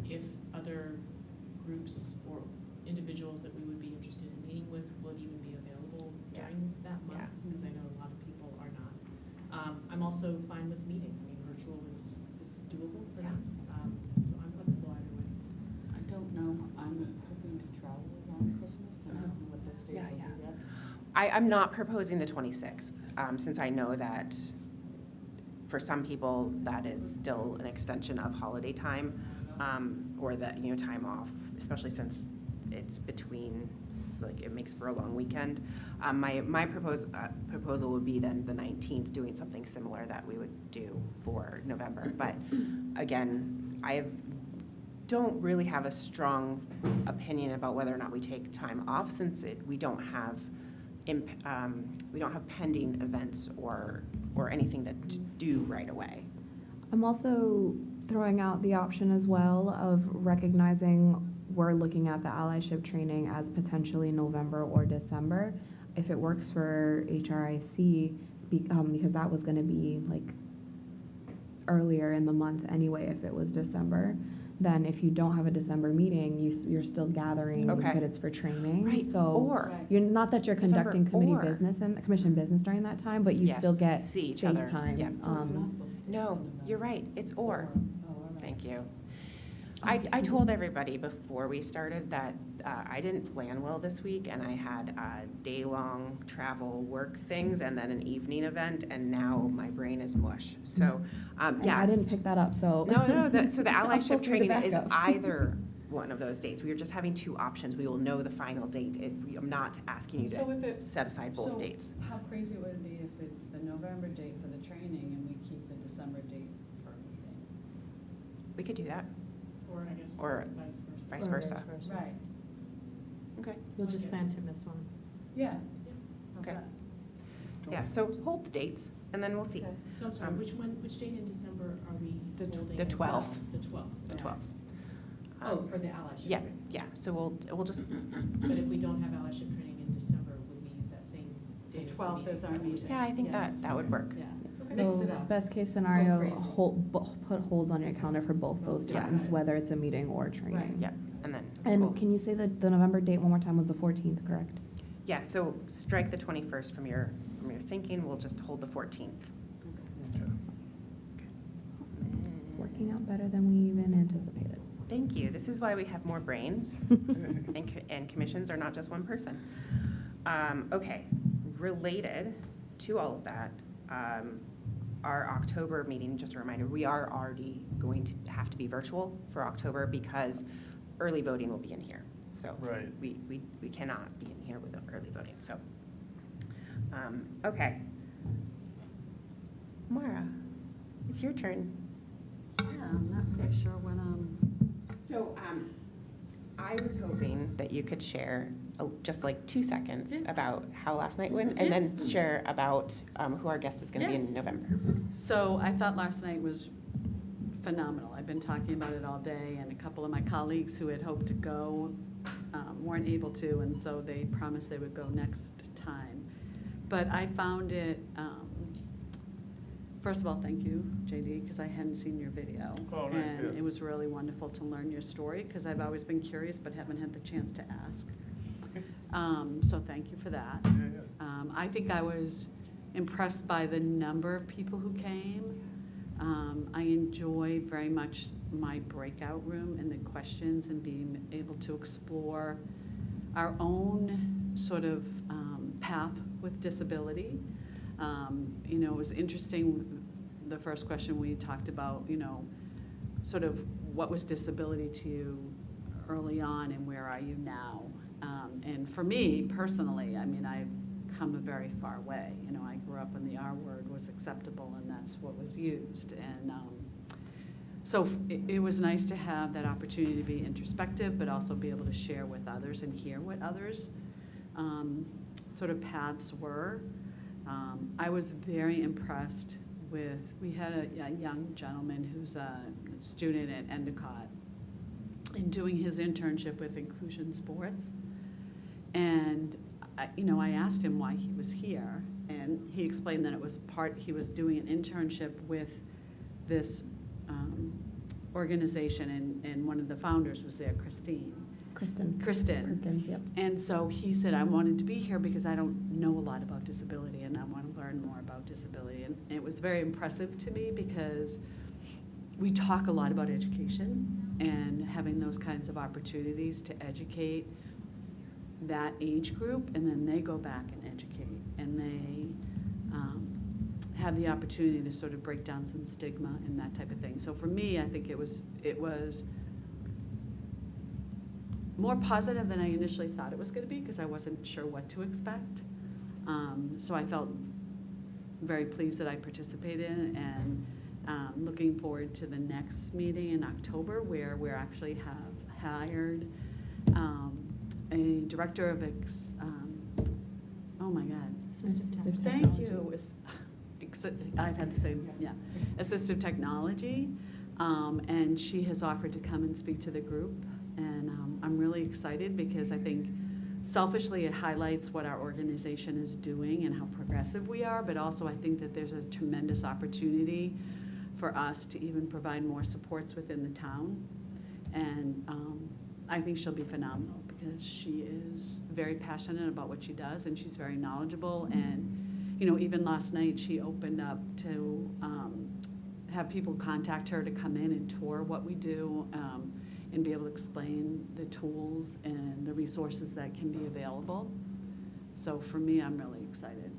if other groups or individuals that we would be interested in meeting with would even be available Yeah. during that month, Yeah. because I know a lot of people are not. I'm also fine with meeting. I mean, virtual is doable for them, so I'm flexible either way. I don't know, I'm hoping to travel around Christmas, and I don't know what those days Yeah, will yeah. be yet. I'm not proposing the 26th, since I know that for some people, that is still an extension of holiday time, or that, time off, especially since it's between, like, it makes for a long weekend. My proposal would be then the 19th, doing something similar that we would do for November. But again, don't really have a strong opinion about whether or not we take time off, since we don't have pending events or anything that's due right away. I'm also throwing out the option as well of recognizing we're looking at the allyship training as potentially November or December. If it works for HRIC, because that was gonna be like earlier in the month anyway, if it was December, then if you don't have a December meeting, you're still gathering, Okay. but it's for training. Right, So or, Right. you're not that you're November, conducting committee or- business and commission business during that time, but you Yes, still get see each other. FaceTime. Yeah. So it's not both days No, in November. you're right, it's or. Oh, all right. Thank you. I told everybody before we started that I didn't plan well this week, and I had day-long travel work things and then an evening event, and now my brain is mush. So, And yeah. I didn't pick that up, so. No, so the I'll allyship post the training is backup. either one of those dates. We are just having two options. We will know the final date. I'm not asking you So if to it- set aside both So dates. how crazy would it be if it's the November date for the training and we keep the December date for a meeting? We could do that, Or I guess Or vice versa. vice versa. Right, Okay. You'll just plan to miss one. yeah. How's Okay. that? Yeah, so hold the dates, and then we'll see. Okay. So I'm sorry, Um, which date in December are we The tw- holding? The as well? 12th. The 12th. The okay. 12th. Oh, for the allyship Yeah, training. yeah, so we'll just, But if we don't have allyship training in December, would we use that same date as the 12th meeting? is our that what you're meeting. saying? yeah, I think Yes. that would work. Yeah. Mix So it up. best case scenario, crazy. put holds on your calendar for both those Yeah. times, whether it's a meeting or training. Right. Yeah, and then, And cool. can you say the November date one more time was the 14th, correct? Yeah, so strike the 21st from your thinking, we'll just hold the 14th. It's working out better than we even anticipated. Thank you, this is why we have more brains, and commissions are not just one person. Okay, related to all of that, our October meeting, just a reminder, we are already going to have to be virtual for October because early voting will be in here. So Right. we cannot be in here with early voting, so. Okay. Mara, it's your turn. Yeah, I'm not really sure when, So, I was hoping that you could share, just like 2 seconds Yeah. about how last night went, and then share about who our guest is gonna be in Yes. November. So I thought last night was phenomenal. I've been talking about it all day, and a couple of my colleagues who had hoped to go weren't able to, and so they promised they would go next time. But I found it, first of all, thank you, JD, because I hadn't seen your video. Oh, nice, And yeah. it was really wonderful to learn your story, because I've always been curious but haven't had the chance to ask. So thank you for that. Yeah, yeah. I think I was impressed by the number of people who came. I enjoyed very much my breakout room and the questions and being able to explore our own sort of path with disability. It was interesting, the first question we talked about, sort of what was disability to you early on and where are you now? And for me personally, I've come a very far way. I grew up when the R word was acceptable and that's what was used. And so it was nice to have that opportunity to be introspective, but also be able to share with others and hear what others' sort of paths were. I was very impressed with, we had a young gentleman who's a student at Endicott and doing his internship with Inclusion Sports. And, I asked him why he was here, and he explained that it was he was doing an internship with this organization, and one of the founders was there, Kristen. Perkins, yep. And so he said, I wanted to be here because I don't know a lot about disability and I want to learn more about disability. And it was very impressive to me because we talk a lot about education and having those kinds of opportunities to educate that age group, and then they go back and educate, and they have the opportunity to sort of break down some stigma and that type of thing. So for me, I think it was more positive than I initially thought it was going to be because I wasn't sure what to expect. So I felt very pleased that I participated in, and looking forward to the next meeting in October where we actually have hired a director of oh my God. Assistive Thank technology. you. I've had the same, yeah. Assistive technology, and she has offered to come and speak to the group. And I'm really excited because I think selfishly it highlights what our organization is doing and how progressive we are, but also I think that there's a tremendous opportunity for us to even provide more supports within the town. And I think she'll be phenomenal because she is very passionate about what she does and she's very knowledgeable. And even last night she opened up to have people contact her to come in and tour what we do. and be able to explain the tools and the resources that can be available. So for me, I'm really excited.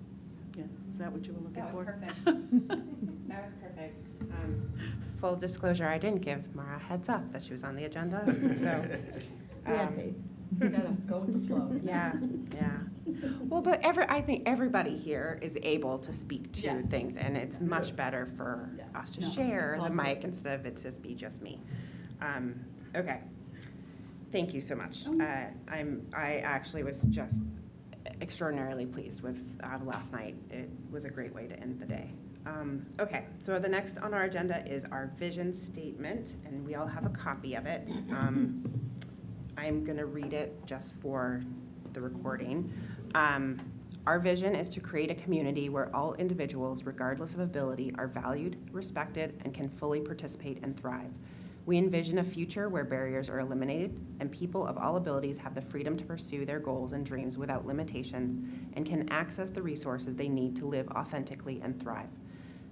Yeah, is that what you were looking for? perfect. That was perfect. Full disclosure, I didn't give Mara a heads up that she was on the agenda, so. We had faith. You gotta go with the flow. Yeah, yeah. Well, but I think everybody here is able to speak to Yes. thing, and it's much better for Yes. us to No, share it's all the good. mic instead of it just be just me. Okay. Thank you so much. Oh. I actually was just extraordinarily pleased with last night. It was a great way to end the day. Okay, so the next on our agenda is our vision statement, and we all have a copy of it. I'm going to read it just for the recording. Our vision is to create a community where all individuals, regardless of ability, are valued, respected, and can fully participate and thrive. We envision a future where barriers are eliminated and people of all abilities have the freedom to pursue their goals and dreams without limitations and can access the resources they need to live authentically and thrive.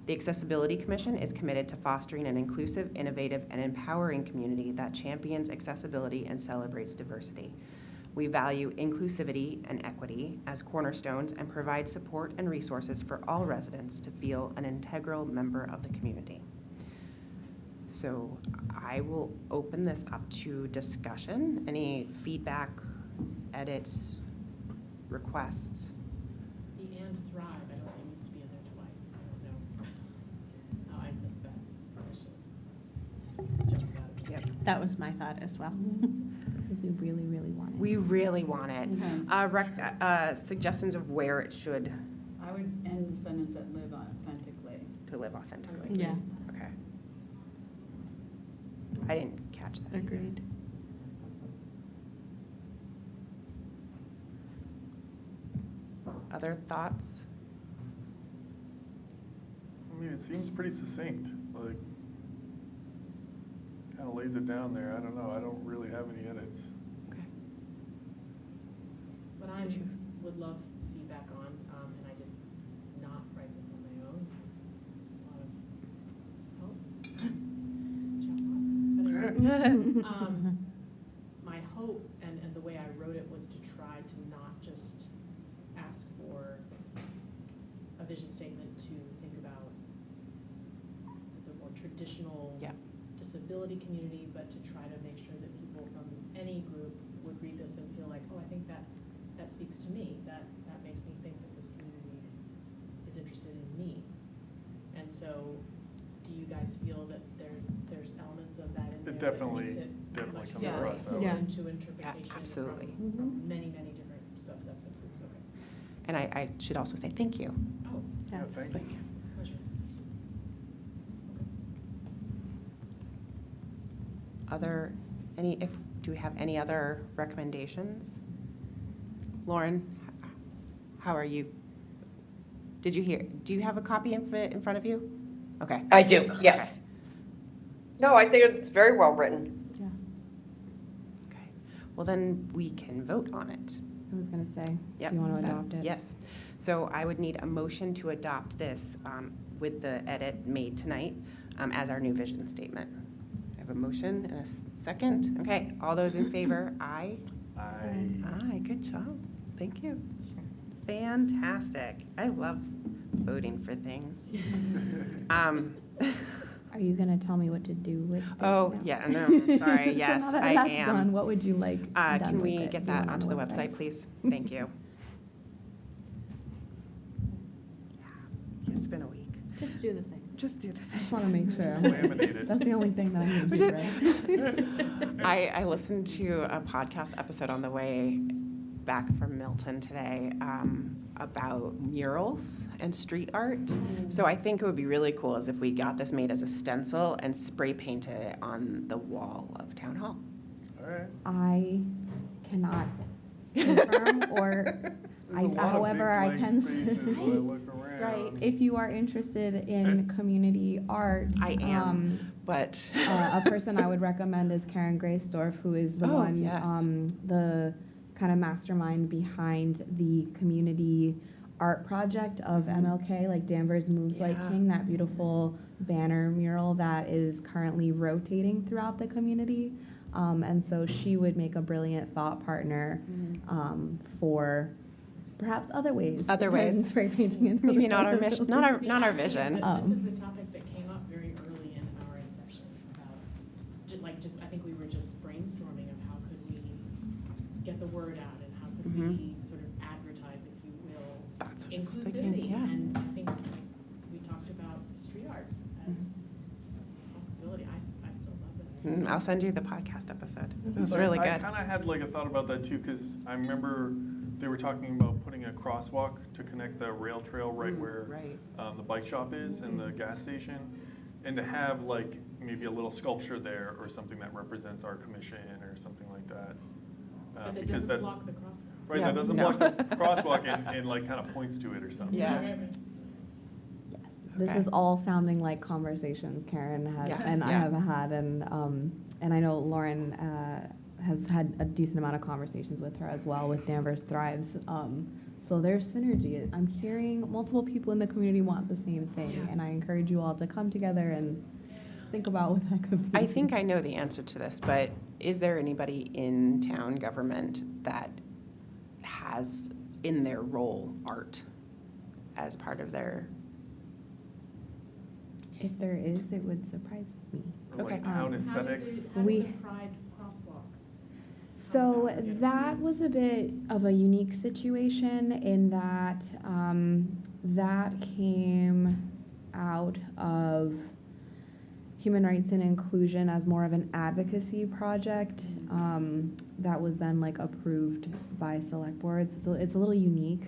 The Accessibility Commission is committed to fostering an inclusive, innovative, and empowering community that champions accessibility and celebrates diversity. We value inclusivity and equity as cornerstones and provide support and resources for all residents to feel an integral member of the community. So I will open this up to discussion. Any feedback, edits, requests? The and thrive, I don't think needs to be in there twice. I don't know how I missed that. Probably should. Jumps out. Yep. That was my thought as well. Because we really, really want it. We really want it. Okay. Suggestions of where it should I would end the sentence at live authentically. to live authentically. Yeah, Okay. I didn't catch that. either. agreed. Other thoughts? I mean, it seems pretty succinct, like, kind of lays it down there. I don't know, I don't really have any edits. Okay. What I would love feedback on, and I did not write this on my own. A lot of, oh, chatbot. My hope and the way I wrote it was to try to not just ask for a vision statement to think about the more traditional Yep. disability community, but to try to make sure that people from any group would read this and feel like, oh, I think that speaks to me, that makes me think that this community is interested in me. And so, do you guys feel that there's elements of that in there? It that definitely makes it comes much Yeah. more across that open way. to interpretation absolutely. from many, many different subsets of groups, okay. And I should also say thank you. Oh, Yeah, thank you. pleasure. Do we have any other recommendations? Lauren, how are you? Do you have a copy in front of you? Okay. I do, yes. No, I think it's very well written. Yeah, Okay. Well, then we can vote on it. I was gonna say, do Yep, you want to that's- adopt it? Yes. So I would need a motion to adopt this with the edit made tonight as our new vision statement. I have a motion and a second. Okay, all those in favor, aye? Aye, good job. Thank you. Fantastic. I love voting for things. Are you gonna tell me what to do with it? Oh, now? yeah, no, sorry, So yes, now that I that's am. done, what would you like done Can with we it? get Do you that want onto on the website, please? Thank you. Yeah, it's been a week. Just do the thing. Just do the I just want to things. make sure. Laminate it. That's the only thing that I need to do, right? I listened to a podcast episode on the way back from Milton today about murals and street art. So I think it would be really cool is if we got this made as a stencil and spray painted it on the wall of Town Hall. All right. I cannot confirm or, There's a lot of however, I big can. blank spaces when I look around. Right. If you are interested in community art. I am, but A person I would recommend is Karen Graystorff, who is the Oh, one, yes. the kind of mastermind behind the community art project of MLK, like Danvers Moves Like Yeah. King, that beautiful banner mural that is currently rotating throughout the community. And so she would make a brilliant thought partner for perhaps other ways. Other than ways. spray painting into Maybe the not our color mission, building. not our Yeah, I think vision. This is the topic that came up very early in our inception about, I think we were just brainstorming of how could we get the word out and how could we sort of advertise, if you will, That's what I was thinking, inclusivity. yeah. And I think we talked about street art as a possibility. I still love it. I'll send you the podcast episode. It was So really I good. kind of had like a thought about that too, because I remember they were talking about putting a crosswalk to connect the rail trail right where Right. the bike shop is and the gas station, and to have like maybe a little sculpture there or something that represents our commission or something like that. But that Because doesn't block the crosswalk. right, Yeah, that doesn't no. block the crosswalk and like kind of points to it or something. Yeah. Right, right. This Okay. is all sounding like conversations Karen had Yeah. and I Yeah. have had, and I know Lauren has had a decent amount of conversations with her as well with Danvers Thrives. So there's synergy. I'm hearing multiple people in the community want the same thing, Yeah. and I encourage you all to come together and think about what that could be. I think I know the answer to this, but is there anybody in town government that has in their role art as part of their? If there is, it would surprise me. Or like Okay. town How did aesthetics. How We- did the Pride crosswalk? So that was a bit of a unique situation in that that came out of human rights and inclusion as more of an advocacy project that was then like approved by select boards. So it's a little unique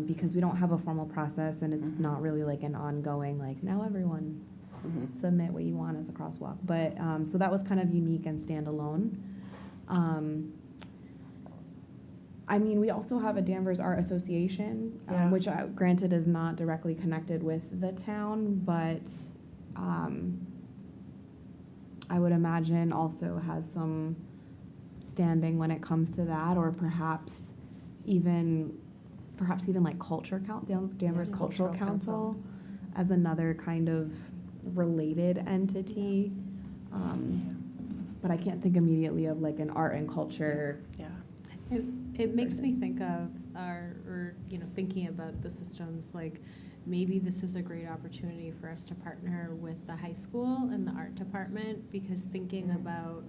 because we don't have a formal process and it's not really like an ongoing like now everyone submit what you want as a crosswalk. But so that was kind of unique and standalone. I mean, we also have a Danvers Art Association, Yeah. which granted is not directly connected with the town, but I would imagine also has some standing when it comes to that, or perhaps even like Culture Danvers Yeah, Cultural Cultural Council as another kind of related entity. But I can't think immediately of like an art and culture. Yeah. It makes me think of thinking about the systems, like maybe this is a great opportunity for us to partner with the high school and the art department, because thinking about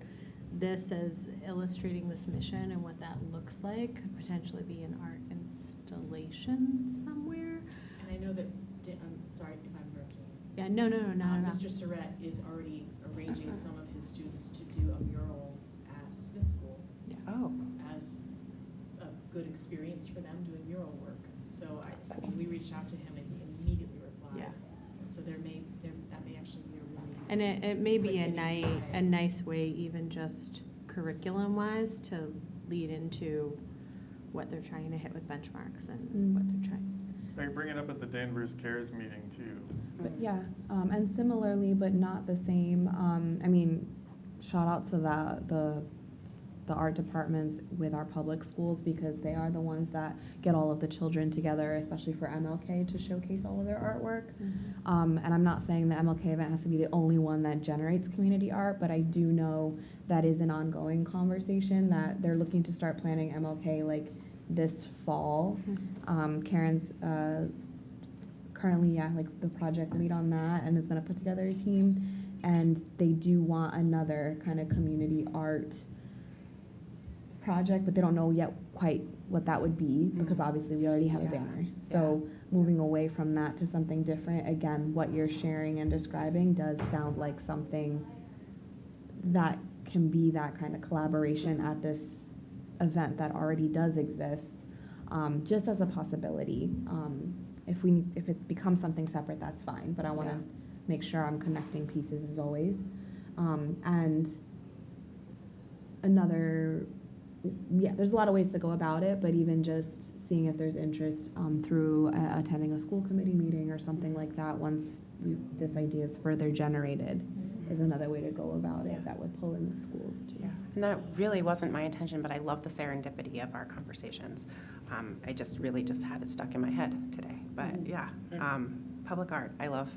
this as illustrating this mission and what that looks like could potentially be an art installation somewhere. And I know that, I'm sorry if I'm interrupting you. Yeah, no, not at all. Mr. Surratt is already arranging some of his students to do a mural at Smith School Oh. as a good experience for them doing mural work. So I mean, we reached out to him and he immediately replied. Yeah. So that may actually be a really. And it may be a great a nice way, even just curriculum-wise, to lead into what they're trying to hit with benchmarks and what they're trying. They bring it up at the Danvers Cares meeting too. But yeah, and similarly, but not the same. I mean, shout out to the art departments with our public schools, because they are the ones that get all of the children together, especially for MLK, to showcase all of their artwork. And I'm not saying the MLK event has to be the only one that generates community art, but I do know that is an ongoing conversation that they're looking to start planning MLK like this fall. Karen's currently, like the project lead on that and is gonna put together a team. And they do want another kind of community art project, but they don't know yet quite what that would be, because obviously we already have a Yeah. banner. So moving away from that to something different, again, what you're sharing and describing does sound like something that can be that kind of collaboration at this event that already does exist, just as a possibility. If it becomes something separate, that's fine, but I want to Yeah. make sure I'm connecting pieces as always. And there's a lot of ways to go about it, but even just seeing if there's interest through attending a school committee meeting or something like that, once this idea is further generated, is another way to go about it that would pull in the schools too. Yeah, and that really wasn't my intention, but I love the serendipity of our conversations. I just really just had it stuck in my head today, but yeah. Public art, I love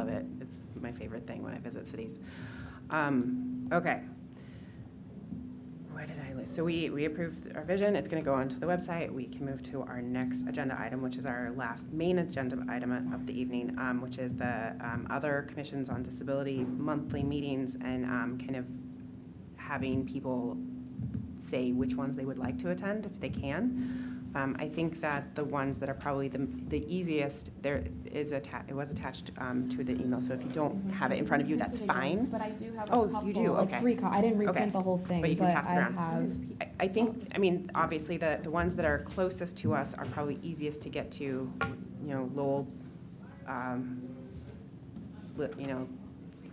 it. It's my favorite thing when I visit cities. Okay. Why did I lose? So we approved our vision. It's going to go onto the website. We can move to our next agenda item, which is our last main agenda item of the evening, which is the other commissions on disability monthly meetings and kind of having people say which ones they would like to attend if they can. I think that the ones that are probably the easiest, it was attached to the email, so if you don't have it in front of you, that's fine. But I do have a Oh, couple, you do? like Okay. 3 I didn't Okay. reprint the whole thing, But you can pass it I around. have. I think, I mean, obviously, the ones that are closest to us are probably easiest to get to, you know, Lowell, you know,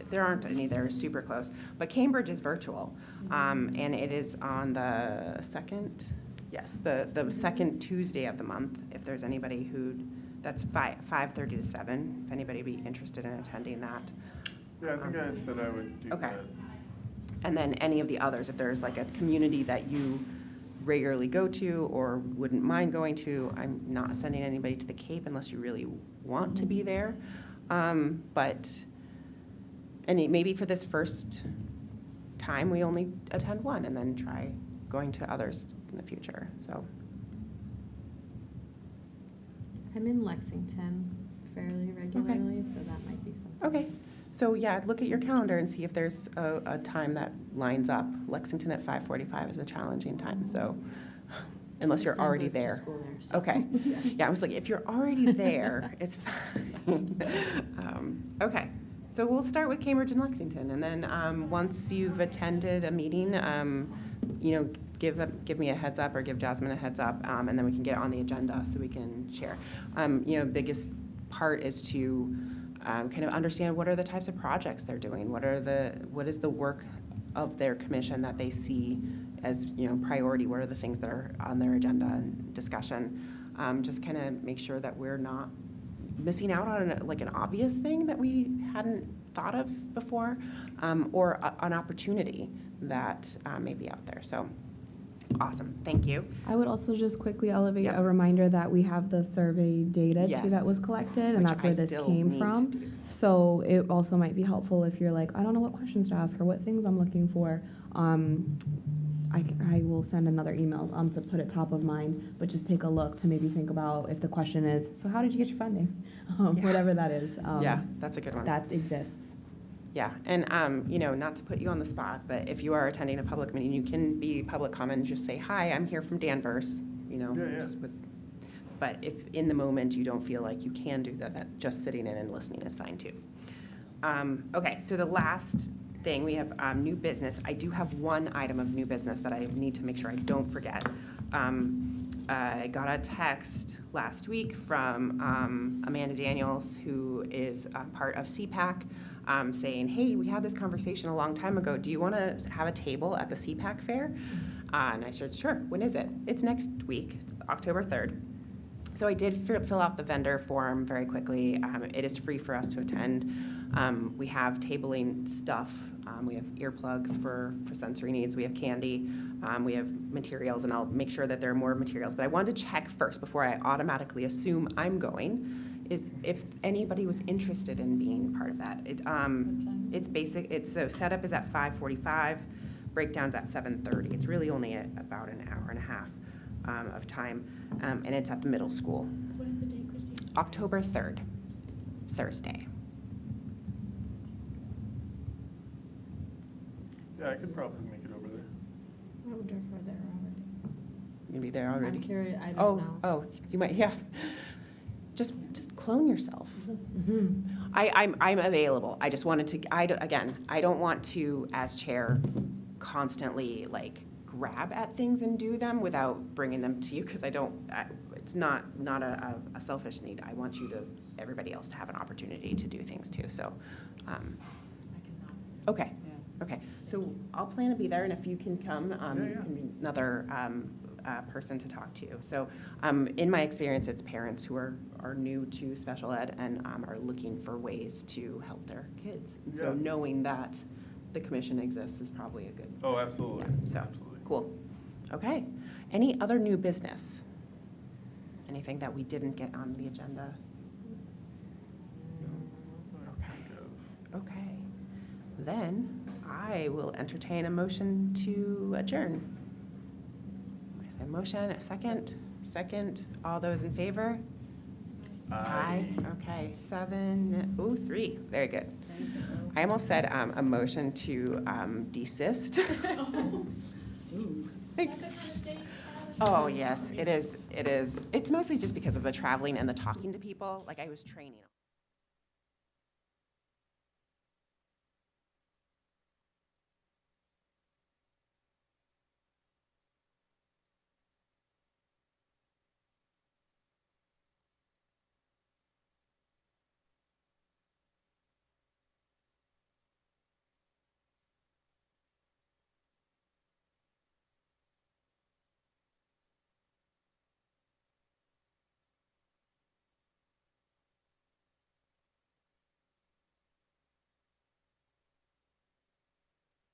there aren't any that are super close, but Cambridge is virtual, and it is on the second, yes, the second Tuesday of the month, if there's anybody that's 5:30 to 7, if anybody be interested in attending that. Yeah, I think I had said I would do Okay. that. And then any of the others, if there's like a community that you regularly go to or wouldn't mind going to, I'm not sending anybody to the Cape unless you really want to be there. But maybe for this first time, we only attend one and then try going to others in the future, so. I'm in Lexington fairly regularly, so that might be something. Okay, so yeah, look at your calendar and see if there's a time that lines up. Lexington at 5:45 is a challenging time, so, unless you're Sam already goes to there. school there, so. Okay, yeah, I was like, if you're already there, it's fine. Okay, so we'll start with Cambridge and Lexington, and then once you've attended a meeting, you know, give me a heads up or give Jasmine a heads up, and then we can get it on the agenda so we can share. You know, biggest part is to kind of understand what are the types of projects they're doing, what is the work of their commission that they see as, you know, priority, what are the things that are on their agenda and discussion. Just kind of make sure that we're not missing out on like an obvious thing that we hadn't thought of before, or an opportunity that may be out there. So awesome, thank you. I would also just quickly elevate Yeah. a reminder that we have the survey data too Yes. that was collected, and Which that's I where this still came need from. to do. So it also might be helpful if you're like, I don't know what questions to ask or what things I'm looking for. I will send another email to put it top of mind, but just take a look to maybe think about if the question is, so how did you get your funding? Yeah. Whatever that is. Yeah, that's a good one. That exists. Yeah, and you know, not to put you on the spot, but if you are attending a public meeting, you can be public comment and just say, hi, I'm here from Danvers, you know, Yeah, yeah. just with, but if in the moment you don't feel like you can do that just sitting in and listening is fine too. Okay, so the last thing, we have new business. I do have one item of new business that I need to make sure I don't forget. I got a text last week from Amanda Daniels, who is part of CPAC, saying, hey, we had this conversation a long time ago. Do you want to have a table at the CPAC fair? And I said, sure. When is it? It's next week. It's October 3rd. So I did fill out the vendor form very quickly. It is free for us to attend. We have tabling stuff. We have earplugs for sensory needs. We have candy. We have materials, and I'll make sure that there are more materials. But I wanted to check first before I automatically assume I'm going, is if anybody was interested in being part of that. It's basic. So setup is at 5:45. Breakdown's at 7:30. It's really only about an hour and a half of time, and it's at the middle school. What is the date, Christine? October 3rd, Thursday. Yeah, I could probably make it over there. I would defer there already. You gonna be there already? I'm curious, I Oh, don't know. oh, you might, yeah. Just clone yourself. I'm available. I just wanted to, I don't want to, as chair, constantly like grab at things and do them without bringing them to you, because it's not a selfish need. I want everybody else to have an opportunity to do things too, so. Okay, okay. So I'll plan to be there, and if you can come, you can be another person to talk to. So in my experience, it's parents who are new to special ed and are looking for ways to help their kids. And so Yeah. knowing that the commission exists is probably a good, Oh, absolutely. yeah, so, Absolutely. cool. Okay. Any other new business? Anything that we didn't get on the agenda? I Okay. think of- Okay. Then I will entertain a motion to adjourn. I say motion, a second. Second, all those in favor? Okay, 7:03, very good. I almost said a motion to desist. Oh, yes, it is. It's mostly just because of the traveling and the talking to people. Like, I was training.